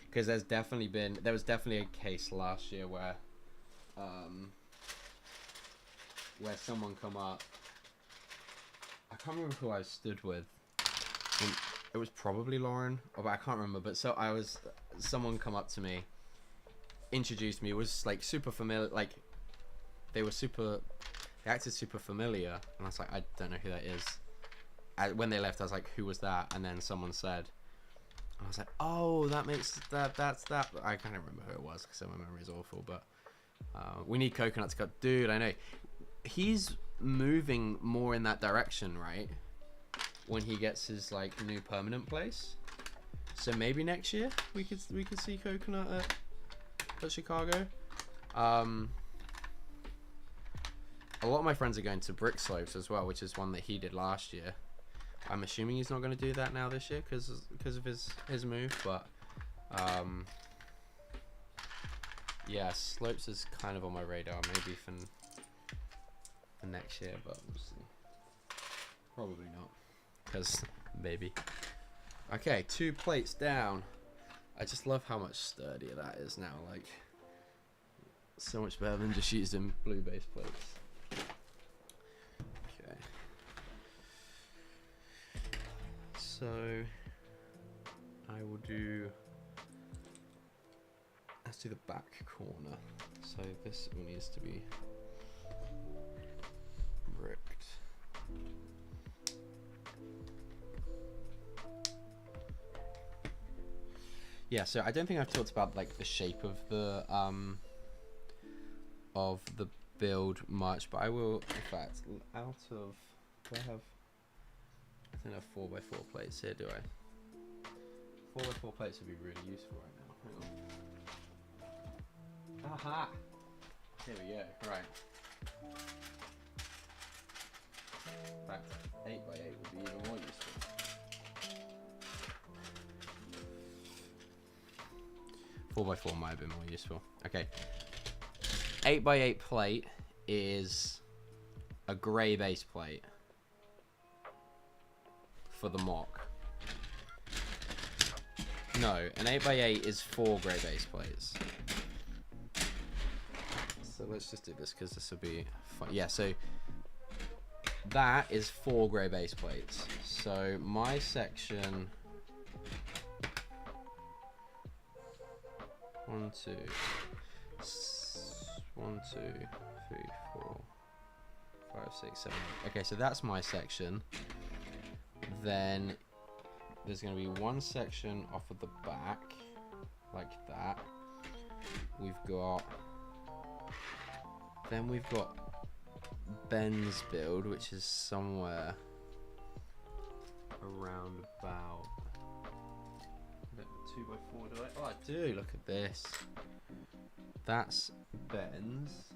Because there was definitely a case last year where someone come up. I can't remember who I stood with. It was probably Lauren, but I can't remember. But someone come up to me, introduced me. It was like super familiar. Like they acted super familiar, and I was like, I don't know who that is. When they left, I was like, who was that? And then someone said, and I was like, oh, that's that. I can't remember who it was because my memory is awful. But we need Coconut to cut. Dude, I know. He's moving more in that direction, right? When he gets his like new permanent place. So maybe next year we could see Coconut at Chicago. A lot of my friends are going to Brick Slopes as well, which is one that he did last year. I'm assuming he's not going to do that now this year because of his move, but yeah, Slopes is kind of on my radar, maybe for next year, but we'll see. Probably not, because maybe. Okay, 2 plates down. I just love how much sturdier that is now. Like, so much better than just using blue base plates. Okay. So I will do. Let's do the back corner. So this all needs to be bricked. Yeah, so I don't think I've talked about like the shape of the build much, but I will. In fact, out of, do I have? I think I have 4x4 plates here. Do I? 4x4 plates would be really useful right now. Hang on. Aha! Here we go. Right. In fact, 8x8 would be even more useful. 4x4 might have been more useful. Okay. 8x8 plate is a grey base plate for the MOC. No, an 8x8 is 4 grey base plates. So let's just do this because this will be fun. Yeah, so that is 4 grey base plates. So my section. 1, 2, 3, 4, 5, 6, 7. Okay, so that's my section. Then there's going to be one section off of the back, like that. Then we've got Ben's build, which is somewhere around about. 2x4, do I? Oh, I do. Look at this. That's Ben's.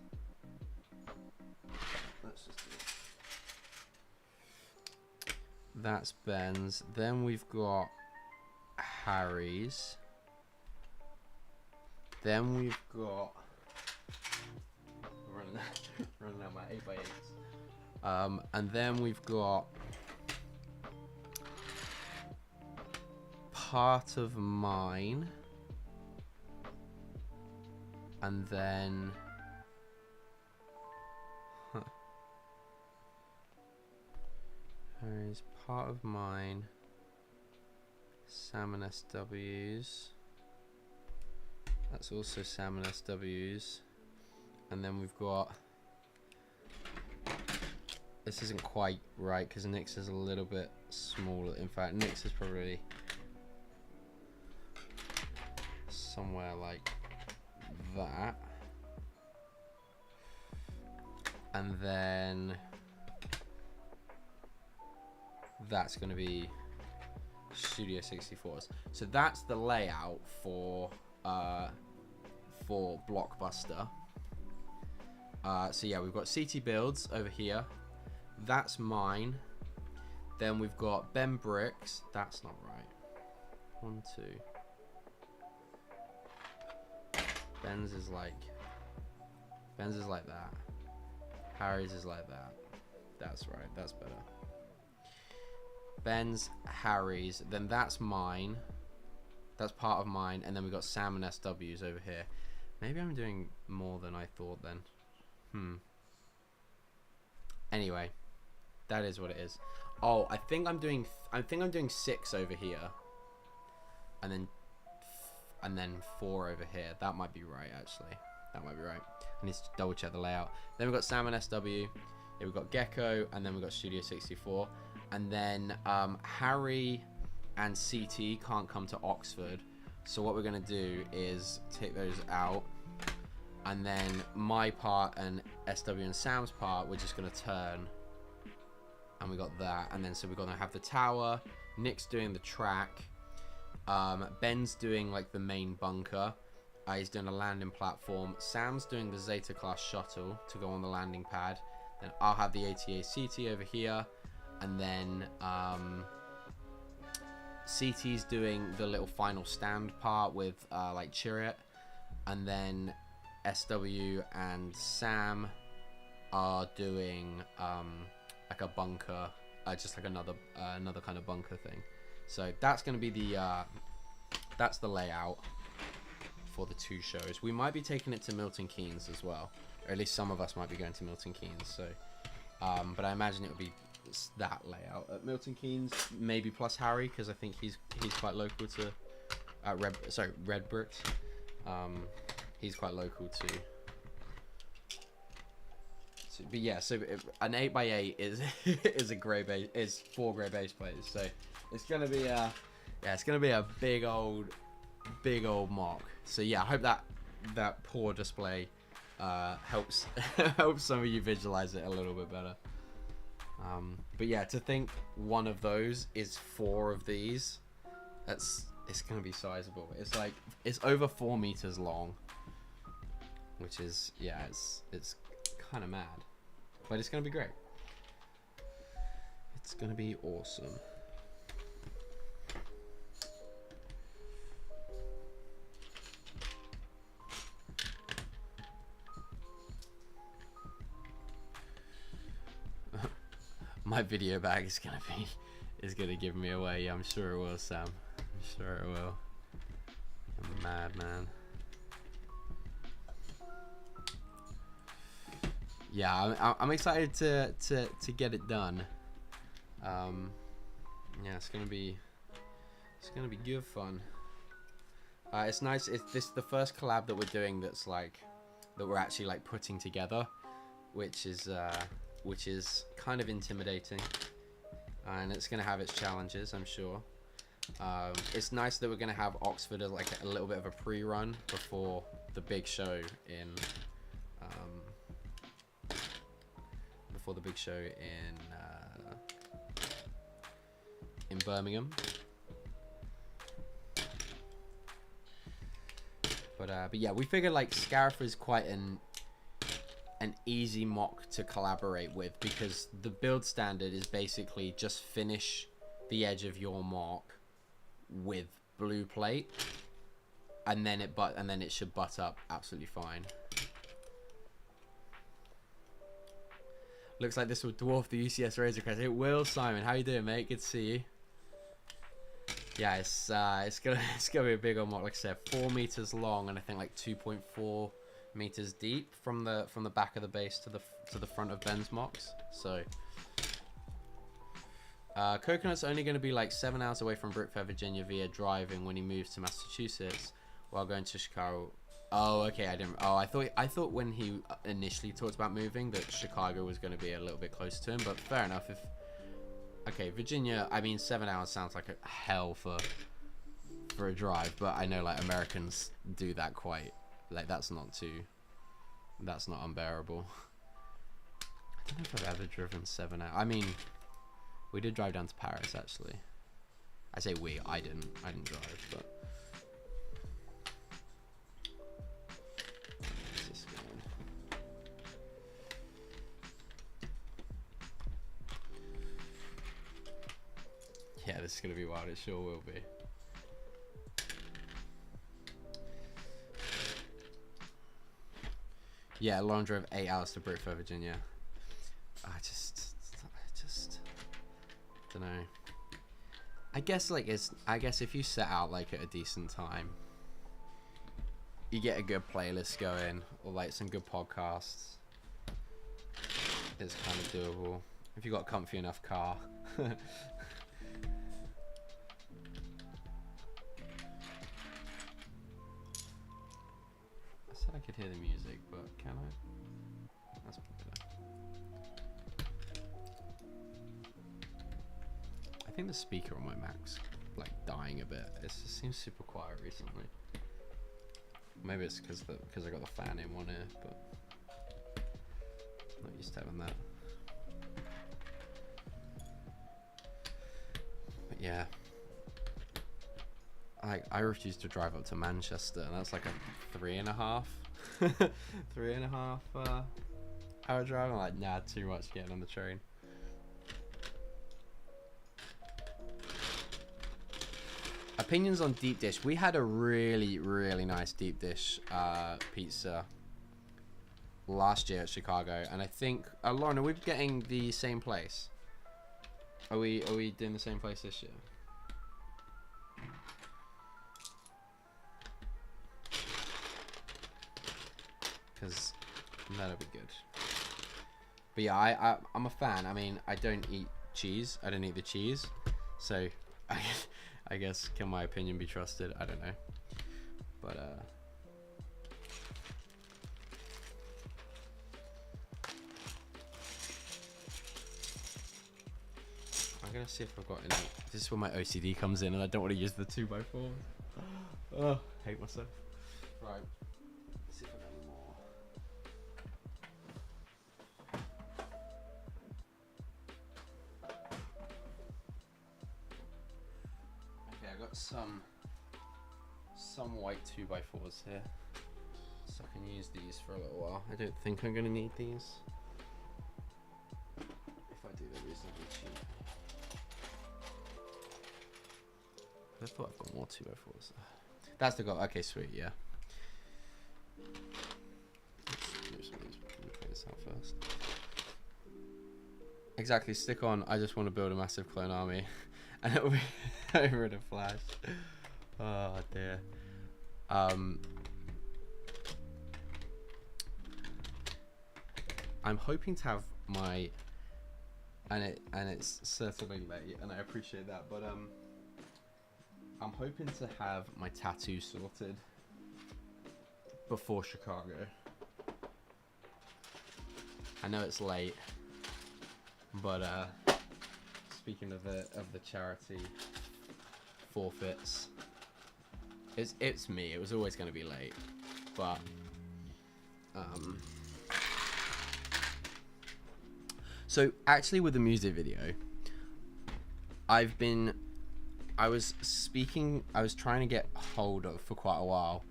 Let's just do it. That's Ben's. Then we've got Harry's. Then we've got running out my 8x8s. And then we've got part of mine, and then there's part of mine, Salmon SWs, that's also Salmon SWs, and then we've got this isn't quite right because Nick's is a little bit smaller. In fact, Nick's is probably somewhere like that. And then that's going to be Studio 64s. So that's the layout for Blockbuster. So yeah, we've got CT Builds over here. That's mine. Then we've got Ben Bricks. That's not right. 1, 2. Ben's is like that. Harry's is like that. That's right. That's better. Ben's, Harry's. Then that's mine. That's part of mine. And then we've got Sam and SW's over here. Maybe I'm doing more than I thought then. Anyway, that is what it is. Oh, I think I'm doing 6 over here. And then 4 over here. That might be right, actually. That might be right. I need to double check the layout. Then we've got Sam and SW. Yeah, we've got Gecko, and then we've got Studio 64. And then Harry and CT can't come to Oxford. So what we're going to do is take those out. And then my part and SW and Sam's part, we're just going to turn. And we got that. And then so we're going to have the tower. Nick's doing the track. Ben's doing like the main bunker. He's doing a landing platform. Sam's doing the Zeta class shuttle to go on the landing pad. Then I'll have the ATA CT over here. And then CT's doing the little final stand part with like Chariot. And then SW and Sam are doing like a bunker, just like another kind of bunker thing. So that's going to be that's the layout for the 2 shows. We might be taking it to Milton Keynes as well, or at least some of us might be going to Milton Keynes. So, but I imagine it would be that layout at Milton Keynes, maybe plus Harry, because I think he's quite local to Red Bricks. He's quite local to. But yeah, so an 8x8 is a grey base, is 4 grey base plates. So it's gonna be it's gonna be a big old mock. So yeah, I hope that poor display helps some of you visualize it a little bit better. But yeah, to think one of those is 4 of these, it's gonna be sizable. It's over 4 meters long, which is, yeah, it's kind of mad, but it's gonna be great. It's gonna be awesome. My video bag is gonna give me away. Yeah, I'm sure it will, Sam. I'm sure it will. I'm mad, man. Yeah, I'm excited to get it done. Yeah, it's gonna be good fun. It's nice. This the first collab that we're doing that we're actually like putting together, which is kind of intimidating, and it's gonna have its challenges, I'm sure. It's nice that we're gonna have Oxford as like a little bit of a pre-run before the big show in Birmingham. But yeah, we figured like Scarif is quite an easy mock to collaborate with, because the build standard is basically just finish the edge of your mock with blue plate, and then it should butt up absolutely fine. Looks like this will dwarf the UCS Razor Crest. It will, Simon. How you doing, mate? Good to see you. Yeah, it's gonna be a big old mock. Like I said, 4 meters long, and I think like 2.4 meters deep from the back of the base to the front of Ben's mocks. So Coconut's only going to be like 7 hours away from Brookfair, Virginia via driving when he moves to Massachusetts, while going to Chicago Oh, okay. I didn't. Oh, I thought when he initially talked about moving that Chicago was going to be a little bit closer to him. But fair enough. If okay, Virginia. I mean, 7 hours sounds like a hell for a drive. But I know like Americans do that quite. Like that's not unbearable. I don't know if I've ever driven 7 hours. I mean, we did drive down to Paris actually. I say we. I didn't drive, but. Yeah, this is going to be wild. It sure will be. Yeah, Lauren drove 8 hours to Britford, Virginia. I just don't know. I guess if you set out like at a decent time, you get a good playlist going or like some good podcasts. It's kind of doable if you got a comfy enough car. I could hear the music, but can I? That's better. I think the speaker on my Mac's like dying a bit. It just seems super quiet recently. Maybe it's because I got the fan in one ear, but I'm not used to having that. But yeah. I refuse to drive up to Manchester, and that's like a 3.5 hour drive. I'm like, nah, too much getting on the train. Opinions on deep dish. We had a really nice deep dish pizza last year at Chicago, and I think Lauren, are we getting the same place? Are we doing the same place this year? Because that'll be good. But yeah, I'm a fan. I mean, I don't eat cheese. I don't eat the cheese. So I guess can my opinion be trusted? I don't know. But I'm gonna see if I've got any. This is where my OCD comes in, and I don't want to use the 2x4. Oh, hate myself. Right. Some white 2x4s here, so I can use these for a little while. I don't think I'm gonna need these. If I do, they're reasonably cheap. I thought I've got more 2x4s. That's the goal. Okay, sweet. Yeah. Let me play this out first. Exactly. Stick on. I just want to build a massive clone army, and it'll be over in a flash. Oh dear. I'm hoping to have my and it's certainly late, and I appreciate that, but I'm hoping to have my tattoo sorted before Chicago. I know it's late, but speaking of the charity forfeits, it's me. It was always going to be late, but so actually with the music video, I was trying to get hold of for quite a while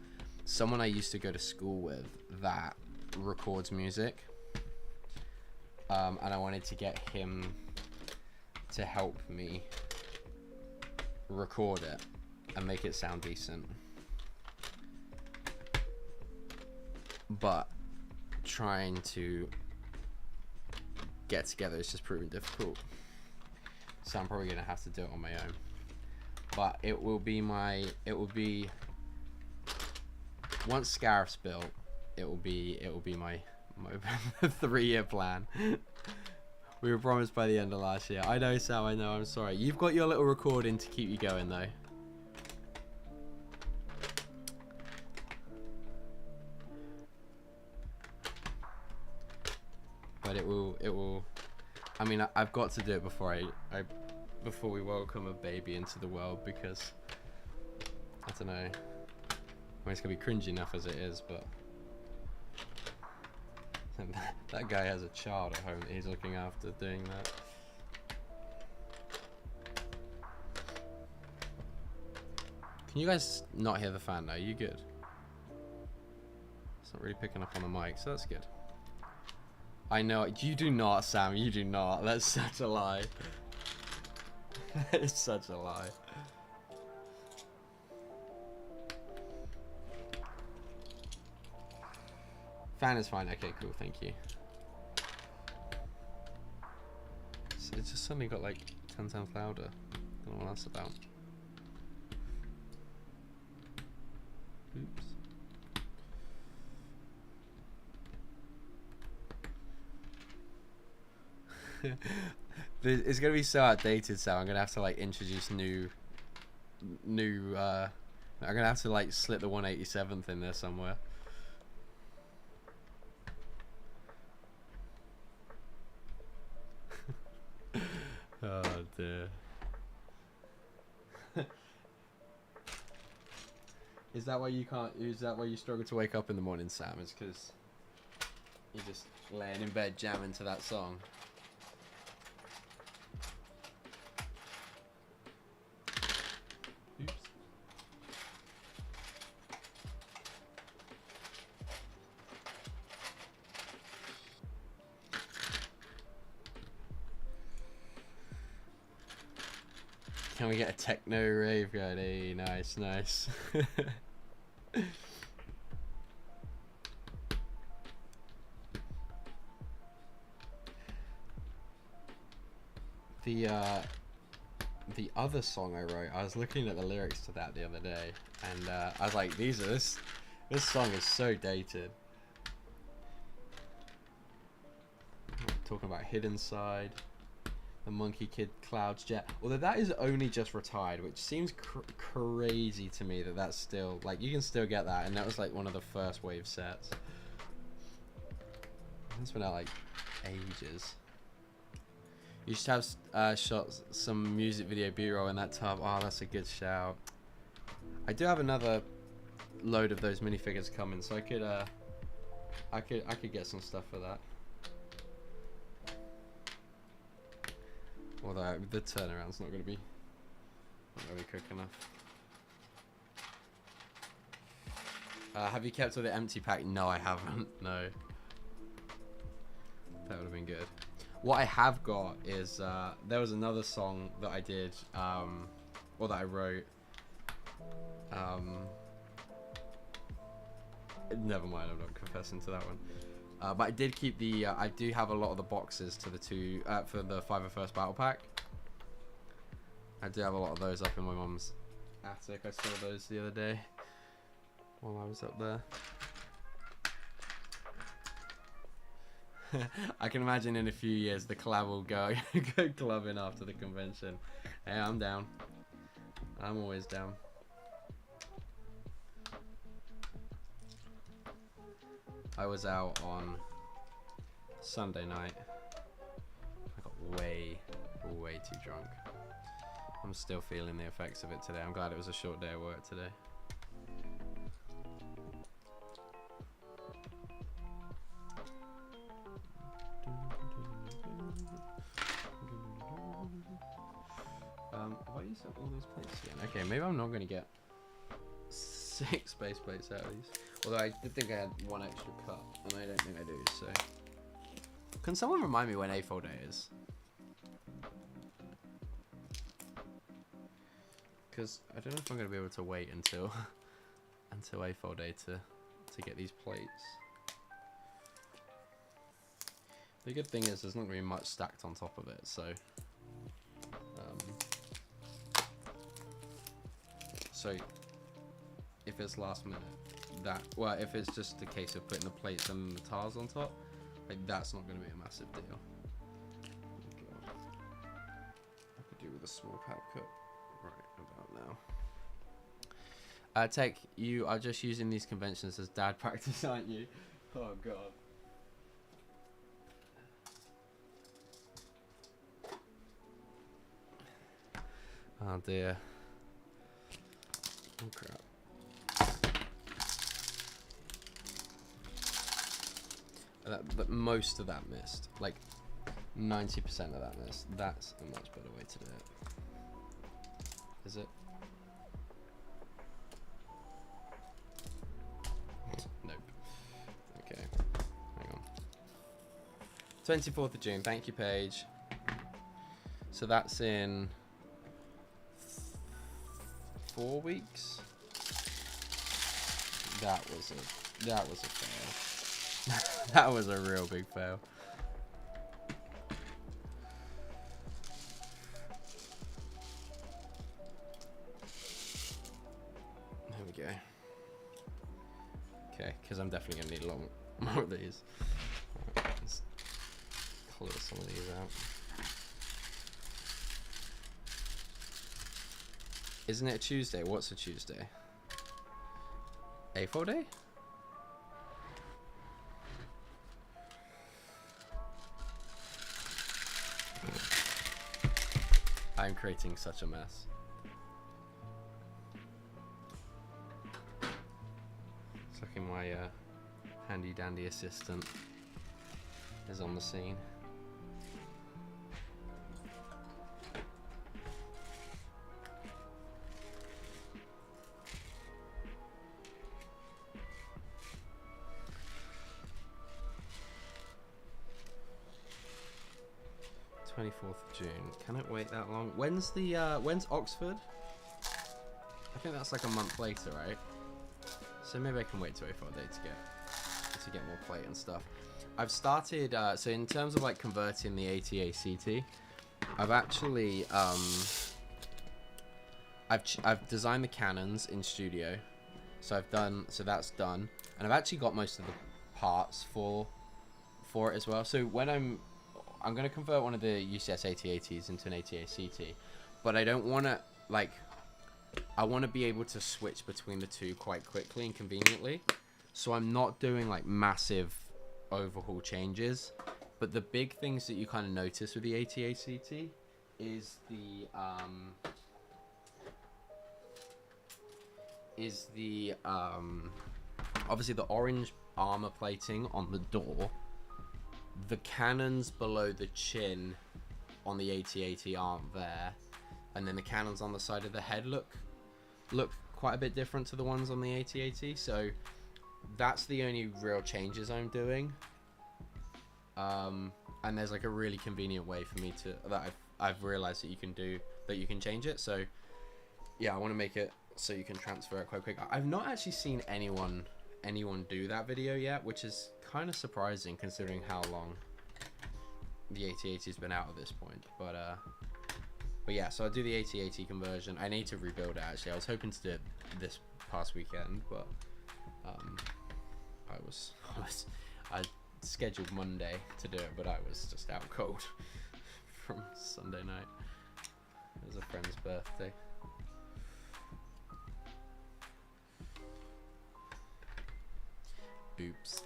someone I used to go to school with that records music, and I wanted to get him to help me record it and make it sound decent, but trying to get together is just proving difficult, so I'm probably gonna have to do it on my own. But it will be once Scarif's built, it will be my 3-year plan. We were promised by the end of last year. I know, Sam, I know, I'm sorry. You've got your little recording to keep you going though. but it will. I mean, I've got to do it before before we welcome a baby into the world, because I don't know. I mean, it's gonna be cringy enough as it is, but that guy has a child at home that he's looking after doing that. Can you guys not hear the fan though? Are you good? It's not really picking up on the mic, so that's good. I know, you do not, Sam, you do not. That's such a lie. That is such a lie. Fan is fine, okay, cool, thank you. So it just suddenly got like 10 times louder. I don't know what that's about. Oops. It's gonna be so outdated, so I'm gonna have to like introduce new I'm gonna have to like slip the 187th in there somewhere. Oh dear. Is that why you can't? Is that why you struggle to wake up in the morning, Sam? Is because you're just laying in bed jamming to that song? Oops. Can we get a techno rave going? Hey, nice, nice. The other song I wrote, I was looking at the lyrics to that the other day, and I was like, this song is so dated. Talking about Hidden Side, the Monkey Kid, Clouds, Jet. Although that is only just retired, which seems crazy to me that that's still, like, you can still get that, and that was like one of the first wave sets. That's been out like ages. You should have shot some music video B-roll in that tub. Oh, that's a good shout. I do have another load of those minifigures coming, so I could get some stuff for that. Although the turnaround's not gonna be quick enough. Have you kept with the empty pack? No, I haven't. No. That would have been good. What I have got is there was another song that I did, or that I wrote. Never mind, I'm not confessing to that one. But I did keep the. I do have a lot of the boxes to the two for the 501st Battle Pack. I do have a lot of those up in my mum's attic. I saw those the other day while I was up there. I can imagine in a few years the collab will go clubbing after the convention. Hey, I'm down. I'm always down. I was out on Sunday night. I got way too drunk. I'm still feeling the effects of it today. I'm glad it was a short day of work today. Have I used up all those plates again? Okay, maybe I'm not going to get 6 base plates out of these. Although I did think I had 1 extra cut, and I don't think I do, so. Can someone remind me when A4 day is? Because I don't know if I'm going to be able to wait until A4 day to get these plates. The good thing is there's not going to be much stacked on top of it, so. So if it's last minute, if it's just a case of putting the plates and the tars on top, like that's not going to be a massive deal. Oh God. I could do with a small pack cut right about now. Tech, you are just using these conventions as dad practice, aren't you? Oh God. Oh dear. Oh crap. But most of that missed. Like 90% of that missed. That's a much better way to do it. Is it? Nope. Okay. Hang on. 24th of June. Thank you, Paige. So that's in 4 weeks. That was a fail. That was a real big fail. There we go. Okay, because I'm definitely gonna need a lot more of these. Right, let's clear some of these out. Isn't it a Tuesday? What's a Tuesday? A4 day? I'm creating such a mess. It's looking my handy dandy assistant is on the scene. Twenty 24th of June. Can it wait that long? When's the when's Oxford? I think that's like a month later, right? So maybe I can wait till A4 day to get more play and stuff. I've started so in terms of like converting the AT-ACT, I've actually I've designed the cannons in Studio, so that's done, and I've actually got most of the parts for it as well. So when I'm going to convert one of the UCS AT-ATs into an AT-ACT, but I don't want to, like, I want to be able to switch between the two quite quickly and conveniently. So I'm not doing, like, massive overhaul changes. But the big things that you kind of notice with the AT-ACT is obviously the orange armor plating on the door. The cannons below the chin on the AT-AT aren't there, and then the cannons on the side of the head look quite a bit different to the ones on the AT-AT. So that's the only real changes I'm doing. And there's like a really convenient way for me to I've realized that you can change it. So yeah, I want to make it so you can transfer it quite quick. I've not actually seen anyone do that video yet, which is kind of surprising considering how long the AT-AT has been out at this point. But yeah, so I'll do the AT-AT conversion. I need to rebuild it actually. I was hoping to do it this past weekend, but I scheduled Monday to do it, but I was just out cold from Sunday night. It was a friend's birthday. Oops.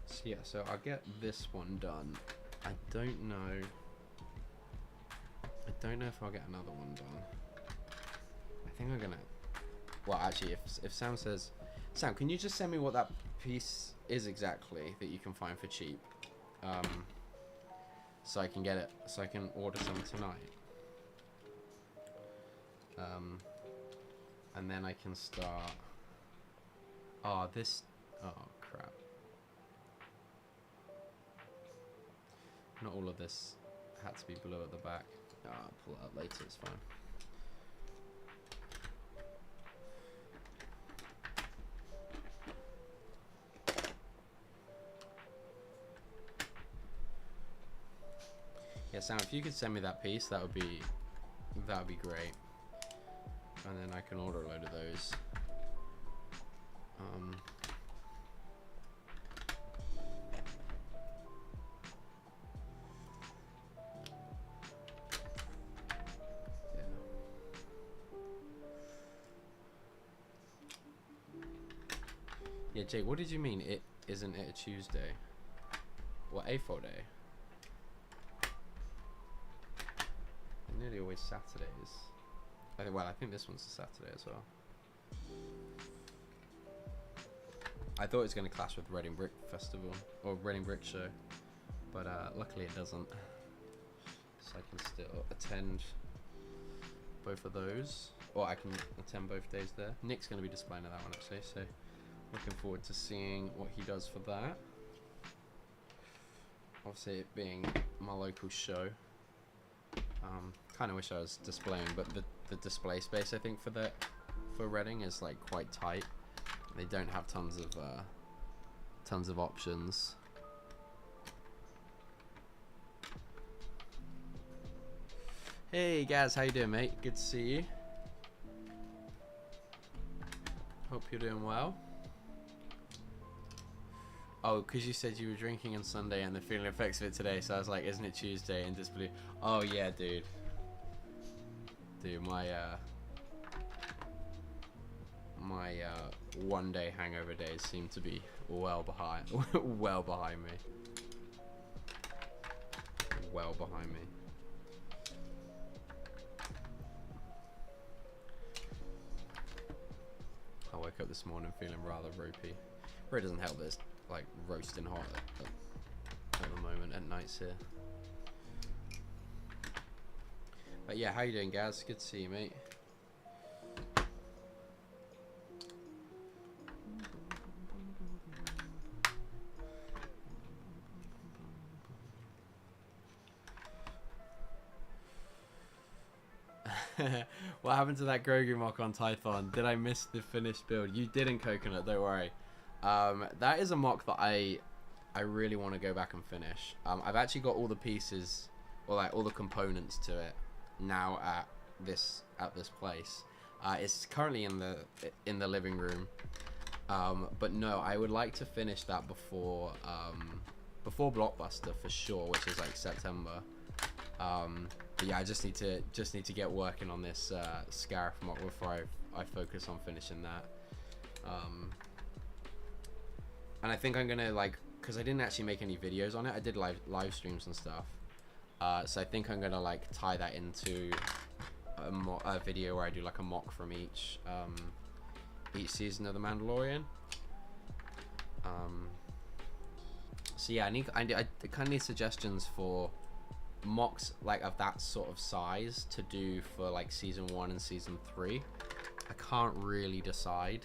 So yeah, so I'll get this one done. I don't know if I'll get another one done. I think I'm gonna. Well, actually, if Sam says, Sam, can you just send me what that piece is exactly that you can find for cheap, so I can get it, so I can order some tonight, and then I can start. Oh crap! Not all of this had to be blue at the back. I'll pull it up later. It's fine. Yeah, Sam, if you could send me that piece, that would be great, and then I can order a load of those. Yeah, Jake, what did you mean? It isn't it a Tuesday? What, A4 day? They're nearly always Saturdays. I think this one's a Saturday as well. I thought it was going to clash with Reading Brick Festival or Reading Brick Show, but luckily it doesn't. So I can still attend both of those, or I can attend both days there. Nick's going to be displaying that one actually, so looking forward to seeing what he does for that. Obviously, it being my local show. Kind of wish I was displaying, but the display space I think for Reading is like quite tight. They don't have tons of options. Hey Gaz, how you doing, mate? Good to see you. Hope you're doing well. Oh, because you said you were drinking on Sunday and the feeling effects of it today, so I was like, isn't it Tuesday? And just blew. Oh yeah, dude. Dude, my one day hangover days seem to be well behind me. Well behind me. I woke up this morning feeling rather ropey. It doesn't help that it's like roasting hot at the moment at nights here. But yeah, how you doing, Gaz? Good to see you, mate. What happened to that Grogu mock on Typhon? Did I miss the finished build? You didn't, Coconut, don't worry. That is a mock that I really want to go back and finish. I've actually got all the pieces, or like all the components to it now at this place. It's currently in the living room. But no, I would like to finish that before Blockbuster for sure, which is like September. But yeah, I just need to get working on this Scarif mock before I focus on finishing that. And I think I'm gonna because I didn't actually make any videos on it. I did live streams and stuff. So I think I'm gonna tie that into a video where I do like a mock from each season of The Mandalorian. So yeah, I kind of need suggestions for mocks of that sort of size to do for season 1 and season 3. I can't really decide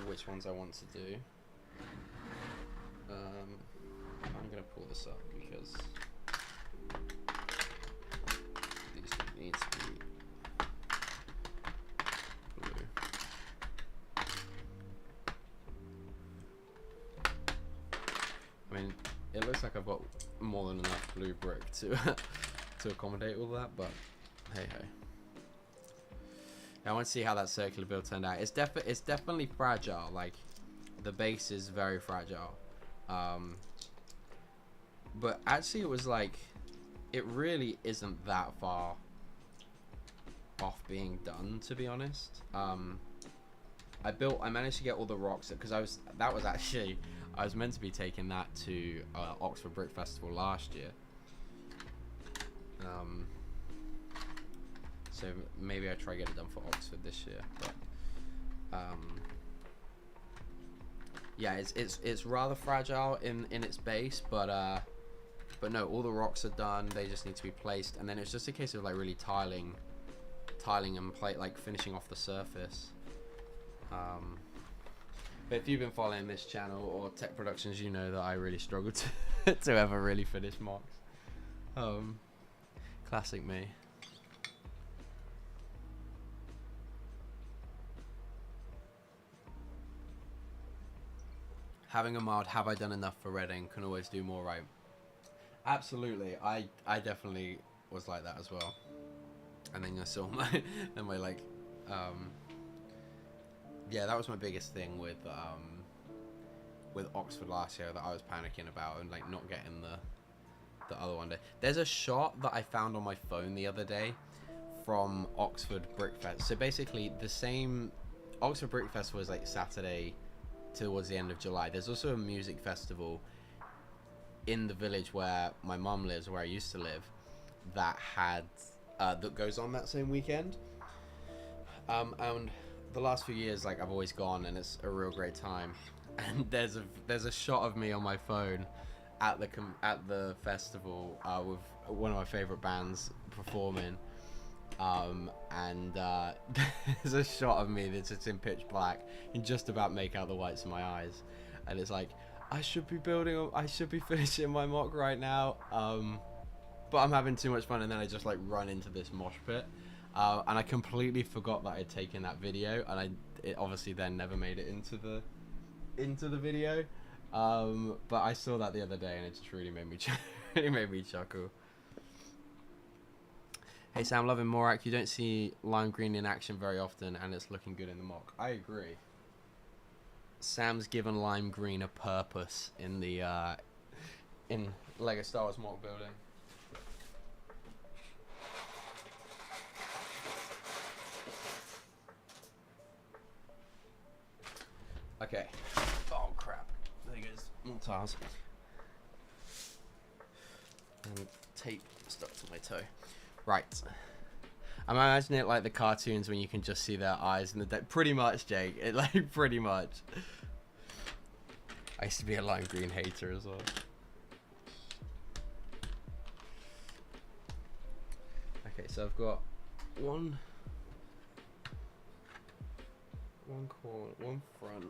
which ones I want to do. I'm gonna pull this up because these need to be blue. I mean, it looks like I've got more than enough blue brick to to accommodate all that, but hey hey. I want to see how that circular build turned out. It's definitely fragile. The base is very fragile. But actually, it was it really isn't that far off being done, to be honest. I managed to get all the rocks because I was meant to be taking that to Oxford Brick Festival last year. So maybe I try to get it done for Oxford this year, but yeah, it's rather fragile in its base, but no, all the rocks are done. They just need to be placed, and then it's just a case of really tiling and finishing off the surface. But if you've been following this channel or Tech Productions, you know that I really struggle to ever really finish mocks. Classic me. Having a mild, have I done enough for Reading? Can always do more, right? Absolutely. I definitely was like that as well. And then I saw yeah, that was my biggest thing with Oxford last year that I was panicking about and not getting the other one day. There's a shot that I found on my phone the other day from Oxford Brickfest. So basically the same Oxford Brick Festival is like Saturday towards the end of July. There's also a music festival in the village where my mum lives, where I used to live, that goes on that same weekend. And the last few years, like, I've always gone, and it's a real great time. And there's a shot of me on my phone at the festival with one of my favorite bands performing. There's a shot of me that's just in pitch black and just about make out the whites of my eyes, and it's like, I should be finishing my mock right now, but I'm having too much fun, and then I just like run into this mosh pit, and I completely forgot that I'd taken that video, and it obviously then never made it into the video, but I saw that the other day, and it just really made me chuckle. Hey Sam, loving Morak. You don't see lime green in action very often, and it's looking good in the mock. I agree. Sam's given lime green a purpose in the in Lego Star Wars mock building. Okay. Oh crap! There goes more tiles. And tape stuck to my toe. Right. I'm imagining it like the cartoons when you can just see their eyes in the pretty much, Jake. It like pretty much. I used to be a lime green hater as well. Okay, so I've got one corner, one front,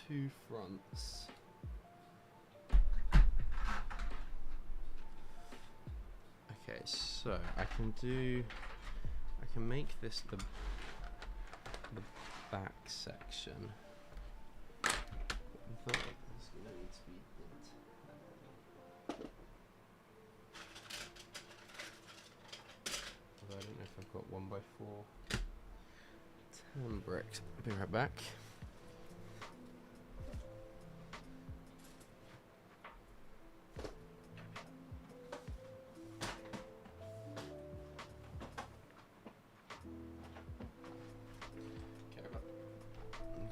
two fronts. Okay, so I can make this the back section. But it's gonna need to be although I don't know if I've got 1x4 10 bricks. I'll be right back.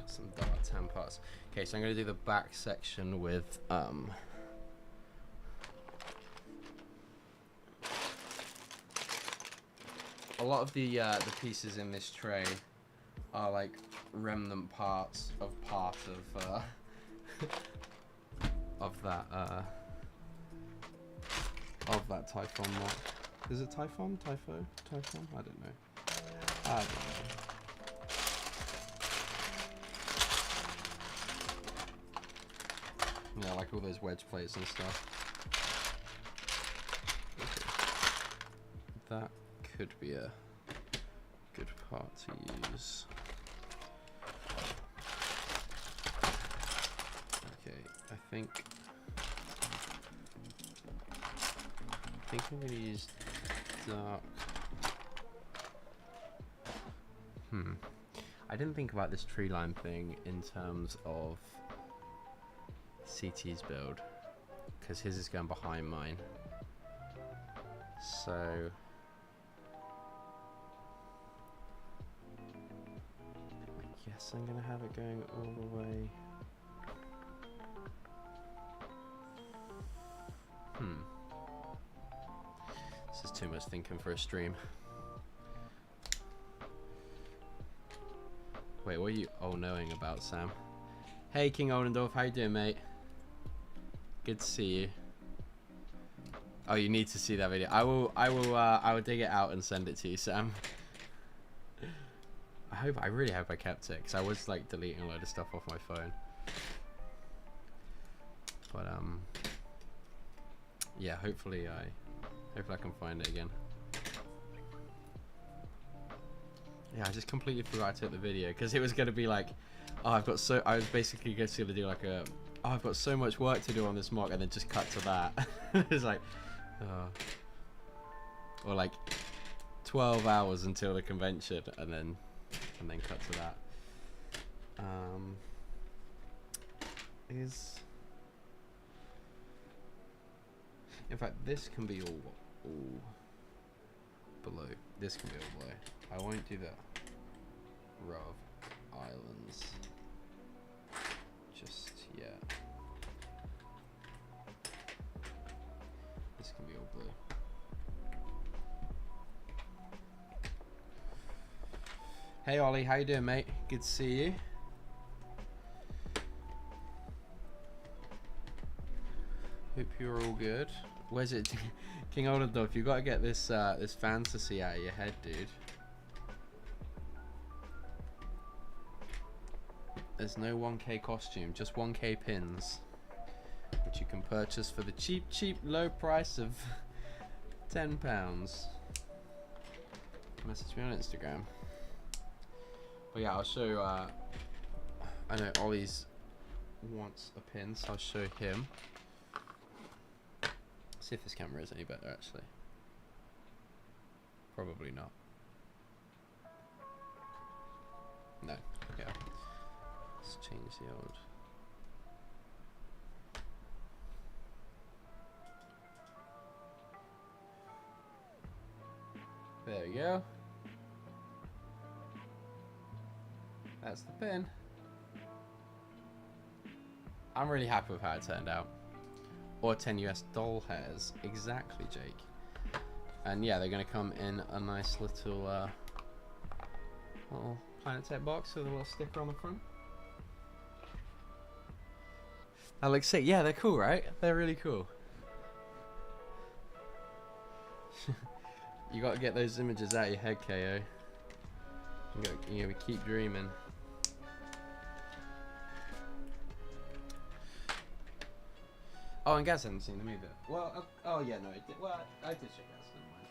Some dark tan parts. Okay, so I'm going to do the back section with a lot of the pieces in this tray are like remnant parts of of that Typhon mock. Is it Typhon? Typhon? I don't know. Yeah, like all those wedge plates and stuff. Okay. That could be a good part to use. Okay, I think I'm gonna use dark. I didn't think about this tree line thing in terms of CT's build, because his is going behind mine, so I guess I'm gonna have it going all the way. This is too much thinking for a stream. Wait, what are you all-knowing about, Sam? Hey King Oldendorf, how you doing, mate? Good to see you. Oh, you need to see that video. I will dig it out and send it to you, Sam. I really hope I kept it, because I was like deleting a load of stuff off my phone. But yeah, hopefully I can find it again. Yeah, I just completely forgot to take the video, because it was going to be like, oh, I was basically just going to do like a, oh, I've got so much work to do on this mock, and then just cut to that. It's like, or like 12 hours until the convention, and then cut to that. In fact, this can be all blue. This can be all blue. I won't do the row of islands just yet. This can be all blue. Hey Ollie, how you doing, mate? Good to see you. Hope you're all good. Where's it? King Oldendorf, you gotta get this this fantasy out of your head, dude. There's no 1K costume, just 1K pins, which you can purchase for the cheap, low price of £10. Message me on Instagram. But yeah, I'll show. I know Ollie's wants a pin, so I'll show him. See if this camera is any better, actually. Probably not. No. Okay. Let's change the old. There we go. That's the pin. I'm really happy with how it turned out. Or 10 US doll hairs. Exactly, Jake. And yeah, they're going to come in a nice little Planet box with a little sticker on the front. That looks sick. Yeah, they're cool, right? They're really cool. You got to get those images out of your head, KO. You gotta keep dreaming. Oh, and Gaz hasn't seen them either. Well, oh yeah, no, well, I did check Gaz, never mind.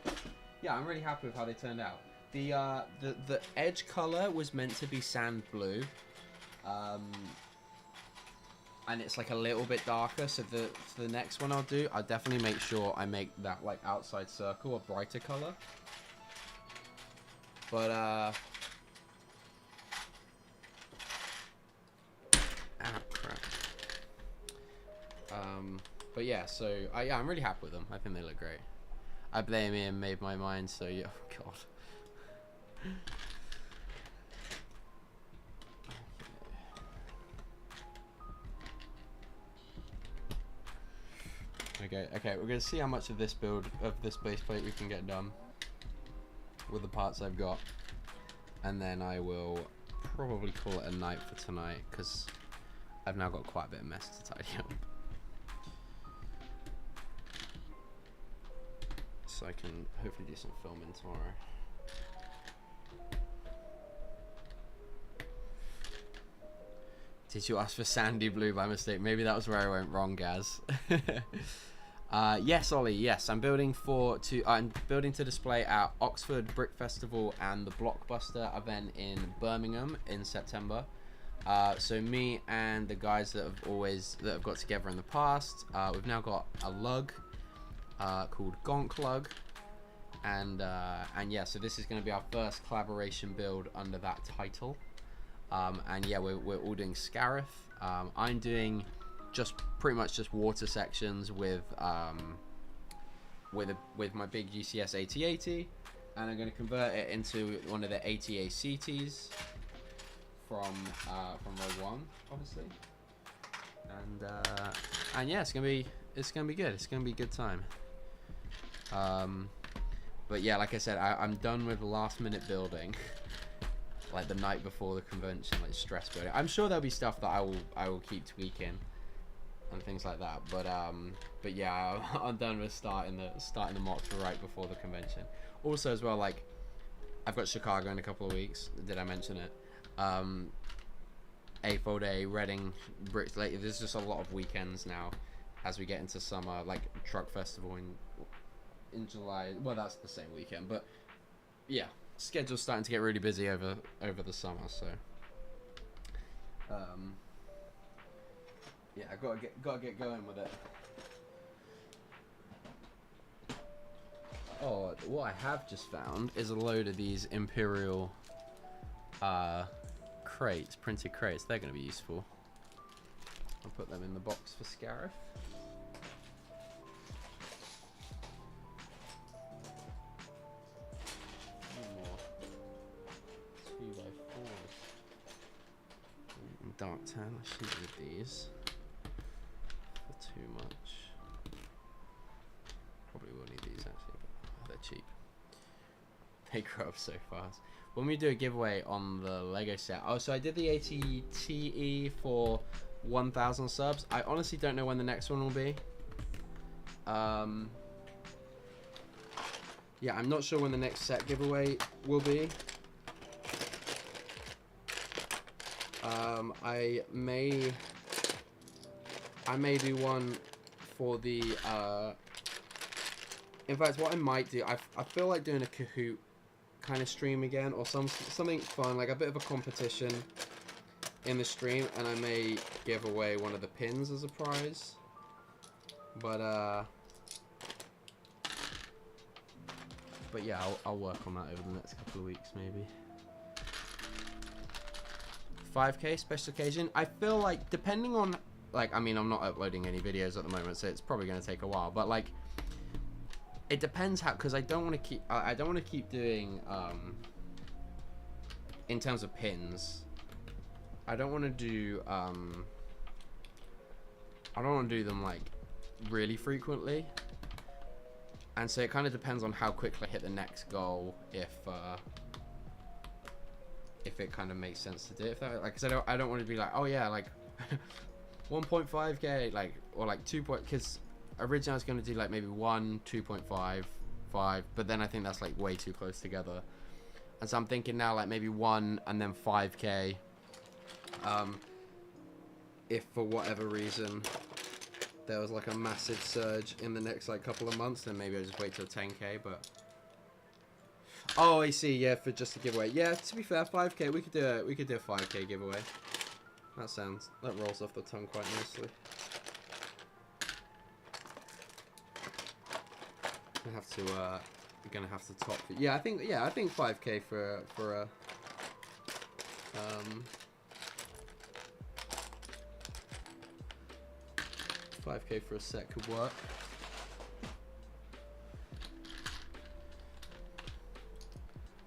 But yeah, I'm really happy with how they turned out. The edge color was meant to be sand blue, and it's like a little bit darker. So the next one I'll do, I'll definitely make sure I make that like outside circle a brighter color. But crap. But yeah, so yeah, I'm really happy with them. I think they look great. I blame Ian, made my mind. So yeah, oh god. Okay, we're gonna see how much of this build of this base plate we can get done with the parts I've got, and then I will probably call it a night for tonight because I've now got quite a bit of mess to tidy up. So I can hopefully do some filming tomorrow. Did you ask for sandy blue by mistake? Maybe that was where I went wrong, Gaz. Yes, Ollie. Yes, I'm building to display at Oxford Brick Festival and the Blockbuster event in Birmingham in September. So me and the guys that have got together in the past, we've now got a lug called Gonk Lug, and yeah, so this is going to be our first collaboration build under that title. And yeah, we're all doing Scarif. I'm doing pretty much just water sections with my big GCS 8080, and I'm going to convert it into one of the ATA CTs from row 1, obviously. And yeah, it's gonna be good. It's gonna be a good time. But yeah, like I said, I'm done with last minute building. Like the night before the convention, like stress building. I'm sure there'll be stuff that I will keep tweaking and things like that. But yeah, I'm done with starting the MOC right before the convention. Also, as well, like I've got Chicago in a couple of weeks. Did I mention it? A4 Day, Reading, Bricks. Like there's just a lot of weekends now as we get into summer. Like Truck Festival in July. Well, that's the same weekend, but yeah. Schedule's starting to get really busy over the summer, so yeah, I gotta get going with it. Oh, what I have just found is a load of these Imperial crates, printed crates. They're gonna be useful. I'll put them in the box for Scarif. dark tan. I shouldn't need these for too much. Probably will need these actually, but they're cheap. They grow up so fast. When we do a giveaway on the Lego set, oh, so I did the ATTE for 1,000 subs. I honestly don't know when the next one will be. Yeah, I'm not sure when the next set giveaway will be. I may do one for the in fact, what I might do, I feel like doing a Kahoot kind of stream again, or something fun, like a bit of a competition in the stream, and I may give away one of the pins as a prize. But yeah, I'll work on that over the next couple of weeks, maybe. 5K special occasion. I feel like, depending on, like, I mean, I'm not uploading any videos at the moment, so it's probably going to take a while, but like, it depends how, because I don't want to keep doing in terms of pins, I don't want to do them like really frequently, and so it kind of depends on how quickly I hit the next goal, if it kind of makes sense to do it. If that, like, cause I don't want to be like, oh yeah, like 1.5k, like, or like 2. Because originally I was going to do like maybe 1, 2.5, 5, but then I think that's like way too close together, and so I'm thinking now like maybe 1 and then 5k. If for whatever reason there was like a massive surge in the next like couple of months, then maybe I'll just wait till 10k. But oh, I see. Yeah, for just a giveaway. Yeah, to be fair, 5k. We could do a 5k giveaway. That rolls off the tongue quite nicely. We're gonna have to top it. Yeah, I think 5k for a 5k for a set could work.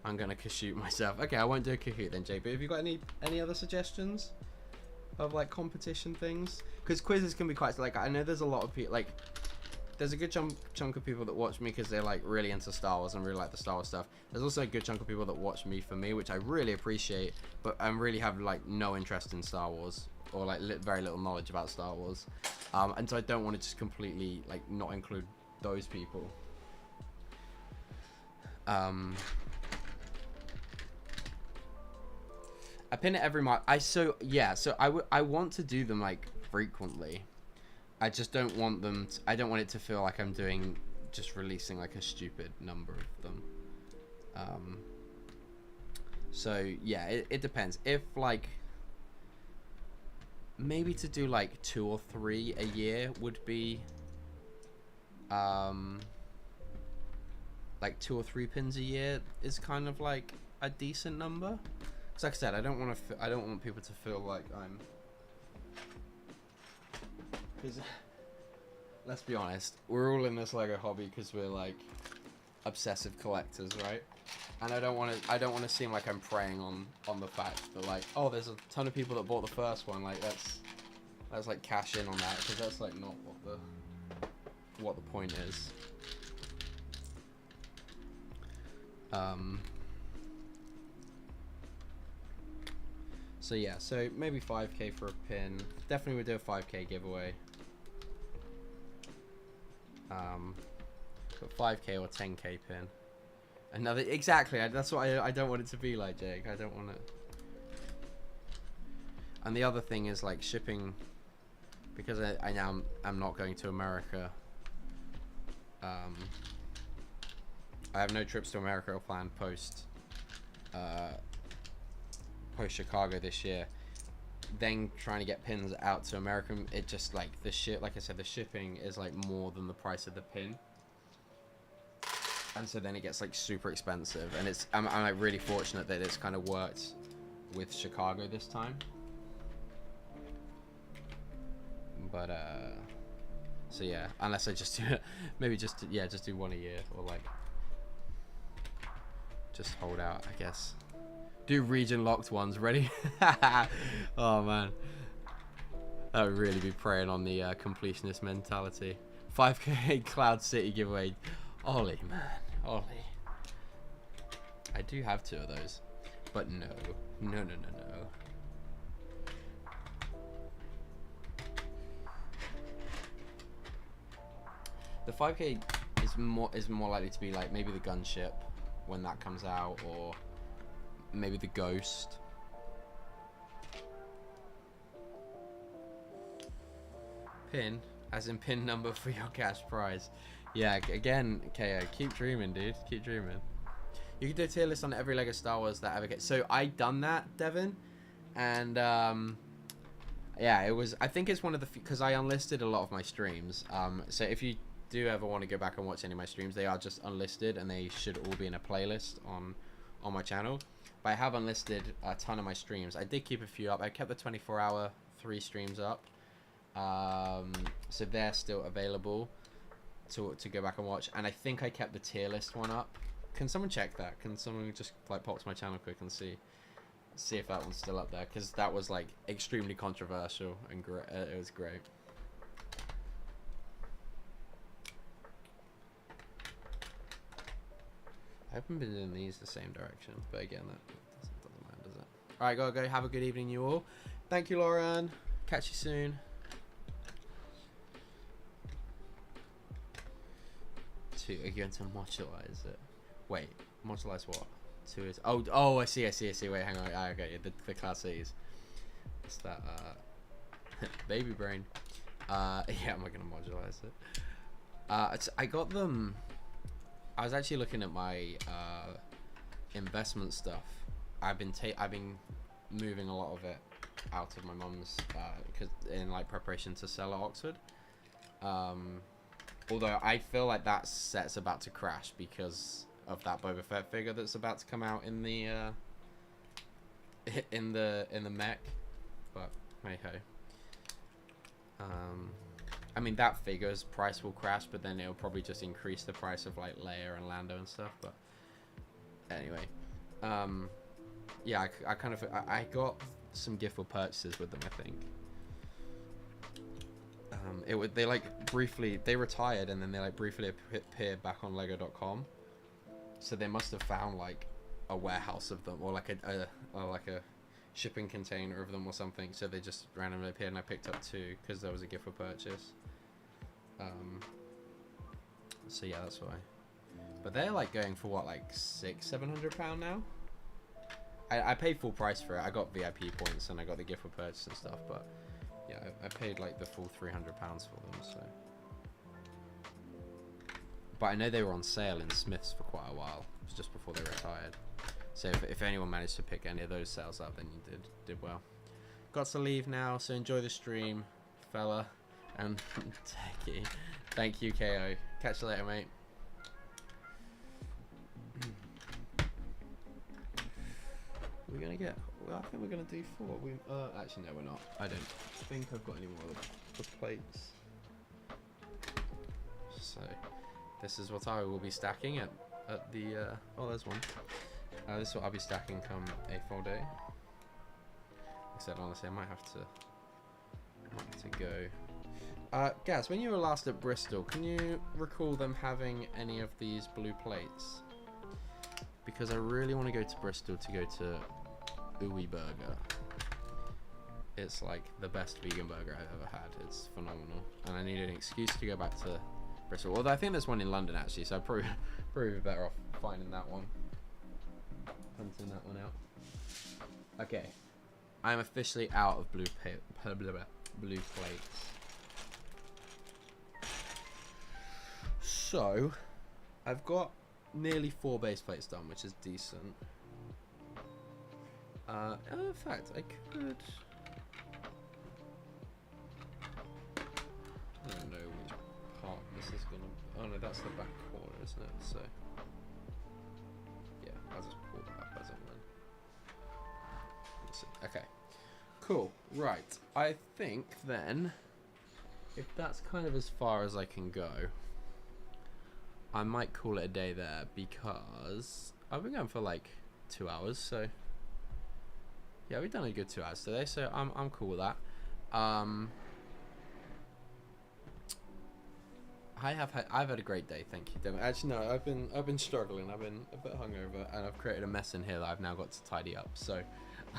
I'm gonna Kahoot myself. Okay, I won't do a Kahoot then, Jay. But have you got any other suggestions of like competition things? Because quizzes can be quite, like, I know there's a lot of people, like, there's a good chunk of people that watch me because they're like really into Star Wars and really like the Star Wars stuff. There's also a good chunk of people that watch me for me, which I really appreciate, but I really have like no interest in Star Wars, or like very little knowledge about Star Wars, and so I don't want to just completely like not include those people. I pin it every month. So I want to do them like frequently. I just don't want them I don't want it to feel like I'm just releasing like a stupid number of them. So yeah, it depends. If like maybe to do like 2 or 3 a year would be like 2 or 3 pins a year is kind of like a decent number. Because like I said, I don't want people to feel like I'm, because let's be honest, we're all in this Lego hobby because we're like obsessive collectors, right? And I don't want to seem like I'm preying on the fact that like, oh, there's a ton of people that bought the first one, like let's like cash in on that, because that's like not what the point is. So yeah, so maybe 5k for a pin. Definitely would do a 5k giveaway. But 5k or 10k pin. Another, exactly. That's what I don't want it to be like, Jake. I don't want it. And the other thing is like shipping, because I'm not going to America. I have no trips to America planned post Chicago this year. Then trying to get pins out to America, it just like like I said, the shipping is like more than the price of the pin, and so then it gets like super expensive. And I'm like really fortunate that it's kind of worked with Chicago this time. But so yeah, unless I just do maybe just do one a year, or like just hold out, I guess. Do region locked ones. Ready? Oh man, that would really be preying on the completionist mentality. 5k Cloud City giveaway. Ollie, man, Ollie. I do have 2 of those, but no. The 5k is more likely to be like maybe the gunship when that comes out, or maybe the ghost. Pin, as in pin number for your cash prize. Yeah, again, KO, keep dreaming, dude. Keep dreaming. You can do a tier list on every Lego Star Wars that ever gets. So I done that, Devin, and yeah, it was. I think it's one of the because I unlisted a lot of my streams. So if you do ever want to go back and watch any of my streams, they are just unlisted and they should all be in a playlist on my channel. But I have unlisted a ton of my streams. I did keep a few up. I kept the 24-hour 3 streams up, so they're still available to go back and watch. And I think I kept the tier list one up. Can someone check that? Can someone just like pop to my channel quick and see if that one's still up there? Because that was like extremely controversial and it was great. I haven't been in these the same direction, but again, that doesn't matter, does it? Alright, gotta go. Have a good evening, you all. Thank you, Lauren. Catch you soon. Are you going to modularize it? Wait, modularize what? 2 is... Oh, I see. Wait, hang on. Okay, the class C's. It's that, baby brain. Yeah, I'm not going to modularize it. I got them... I was actually looking at my investment stuff. I've been moving a lot of it out of my mum's because in like preparation to sell at Oxford. Although I feel like that set's about to crash because of that Boba Fett figure that's about to come out in the MOC. But hey ho. I mean, that figure's price will crash, but then it'll probably just increase the price of like Leia and Lando and stuff. But anyway, yeah, I got some gift purchases with them, I think. They like briefly, they retired and then they like briefly appeared back on lego.com. So they must have found like a warehouse of them, or like a shipping container of them or something. So they just randomly appeared and I picked up 2 because there was a gift for purchase. So yeah, that's why. But they're like going for what, like £600-700 now? I paid full price for it. I got VIP points and I got the gift for purchase and stuff, but yeah, I paid like the full £300 for them, so. But I know they were on sale in Smith's for quite a while. It was just before they retired. So if anyone managed to pick any of those sales up, then you did well. Got to leave now, so enjoy the stream, fella. And Techie. Thank you, KO. Catch you later, mate. We're gonna get. Well, I think we're gonna do 4. Actually, no, we're not. I don't think I've got any more of the plates. So, this is what I will be stacking at the. Oh, there's one. This is what I'll be stacking come A4 day. Except honestly, I might have to go. Gaz, when you were last at Bristol, can you recall them having any of these blue plates? Because I really want to go to Bristol to go to Uwe Burger. It's like the best vegan burger I've ever had. It's phenomenal, and I need an excuse to go back to Bristol. Although I think there's one in London actually, so I'd probably be better off finding that one, hunting that one out. Okay, I'm officially out of blue plates. So, I've got nearly 4 base plates done, which is decent. In fact, I could. I don't know which part this is gonna. Oh no, that's the back corner, isn't it? So, yeah, I'll just pull that up as and when. Okay, cool. Right, I think then, if that's kind of as far as I can go, I might call it a day there because I've been going for like 2 hours, so Yeah, we've done a good 2 hours today, so I'm cool with that. I've had a great day, thank you, Devin. Actually, no, I've been struggling. I've been a bit hungover, and I've created a mess in here that I've now got to tidy up. So,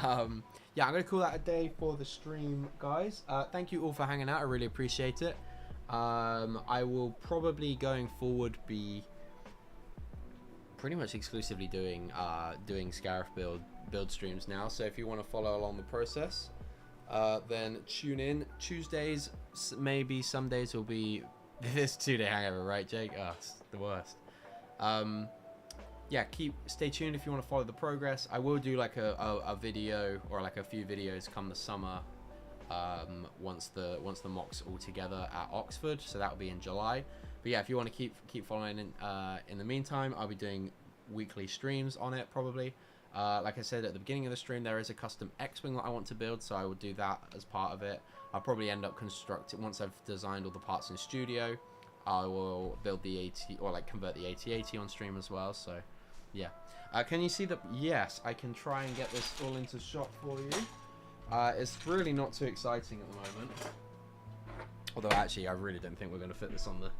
yeah, I'm gonna call that a day for the stream, guys. Thank you all for hanging out. I really appreciate it. I will probably going forward be pretty much exclusively doing Scarif build streams now. So if you want to follow along the process, then tune in. Tuesdays, maybe some days will be this 2-day hangover, right, Jake? Oh, it's the worst. Yeah, stay tuned if you want to follow the progress. I will do like a video or like a few videos come the summer, once the MOC's all together at Oxford, so that'll be in July. But yeah, if you want to keep following in the meantime, I'll be doing weekly streams on it probably. Like I said at the beginning of the stream, there is a custom X-Wing that I want to build, so I will do that as part of it. I'll probably end up constructing, once I've designed all the parts in studio, I will build the AT, or like convert the AT-AT on stream as well. So yeah, can you see that? Yes, I can try and get this all into shot for you. It's really not too exciting at the moment, although actually I really don't think we're going to fit this on the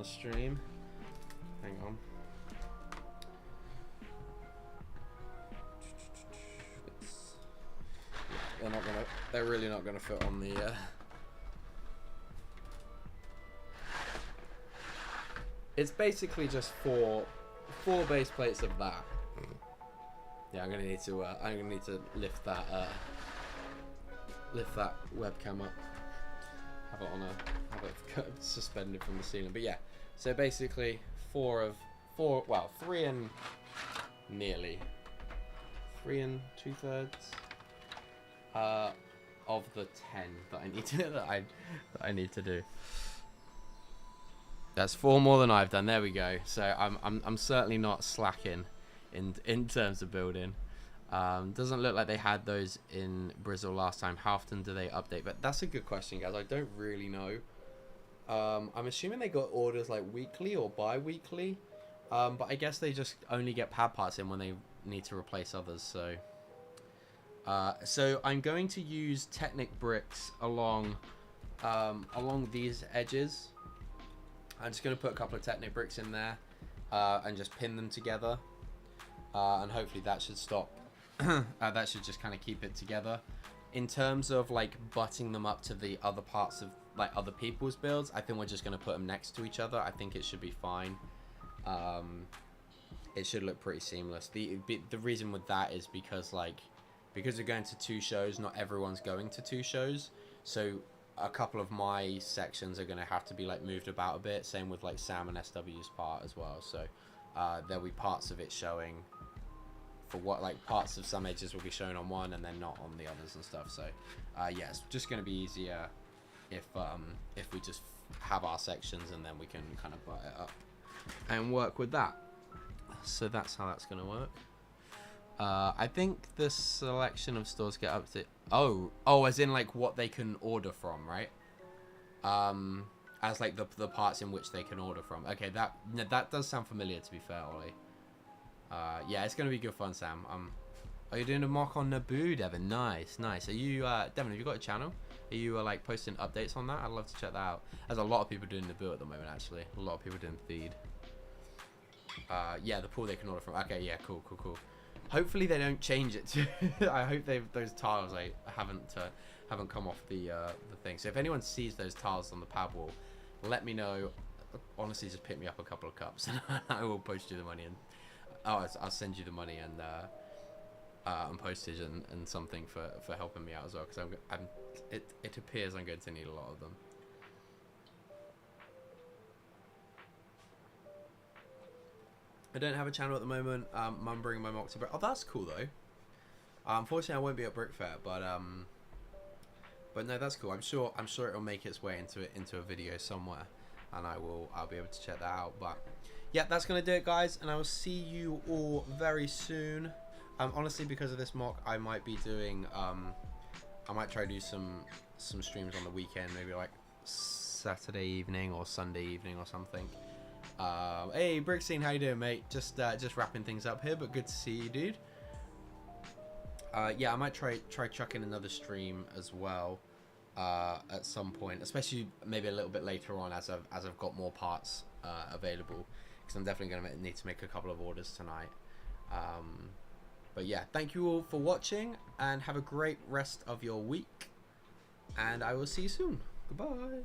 stream. Hang on. They're really not gonna fit on the it's basically just four base plates of that. Yeah, I'm gonna need to lift that webcam up, have it suspended from the ceiling. But yeah, so basically three and nearly 3 2/3 of the 10 that I need to do. That's 4 more than I've done. There we go. So I'm certainly not slacking in terms of building. Doesn't look like they had those in Brazil last time. How often do they update? But that's a good question, guys. I don't really know. I'm assuming they got orders like weekly or bi-weekly, but I guess they just only get pad parts in when they need to replace others. So I'm going to use Technic bricks along these edges. I'm just going to put a couple of Technic bricks in there and just pin them together, and hopefully that should stop. That should just kind of keep it together. In terms of like butting them up to the other parts of like other people's builds, I think we're just going to put them next to each other. I think it should be fine. It should look pretty seamless. The reason with that is because we're going to 2 shows, not everyone's going to 2 shows, so a couple of my sections are going to have to be like moved about a bit. Same with like Sam and SW's part as well. So there'll be parts of it showing for what, like parts of some edges will be shown on one and then not on the others and stuff. So yeah, it's just going to be easier if we just have our sections and then we can kind of butt it up and work with that. So that's how that's going to work. I think the selection of stores get up to as in like what they can order from, right? As like the parts in which they can order from. Okay, that does sound familiar, to be fair, Ollie. Yeah, it's gonna be good fun, Sam. Are you doing a mock on Naboo, Devin? Nice. Are you Devin? Have you got a channel? Are you like posting updates on that? I'd love to check that out. There's a lot of people doing Naboo at the moment, actually. A lot of people doing Theed. Yeah, the pool they can order from. Okay, yeah, cool. Hopefully they don't change it to. I hope those tiles haven't come off the thing. So if anyone sees those tiles on the pad wall, let me know. Honestly, just pick me up a couple of cups and I will post you the money, and I'll send you the money and postage and something for helping me out as well, because it appears I'm going to need a lot of them. I don't have a channel at the moment. I'm bringing my mock to Brick. Oh, that's cool though. Unfortunately, I won't be at Brick Fair, but no, that's cool. I'm sure it'll make its way into a video somewhere, and I'll be able to check that out. But yeah, that's gonna do it, guys, and I will see you all very soon. Honestly, because of this mock, I might be doing I might try to do some streams on the weekend, maybe like Saturday evening or Sunday evening or something. Hey Brickscene, how you doing, mate? Just wrapping things up here, but good to see you, dude. Yeah, I might try chucking another stream as well at some point, especially maybe a little bit later on as I've got more parts available, because I'm definitely going to need to make a couple of orders tonight. But yeah, thank you all for watching, and have a great rest of your week, and I will see you soon. Goodbye.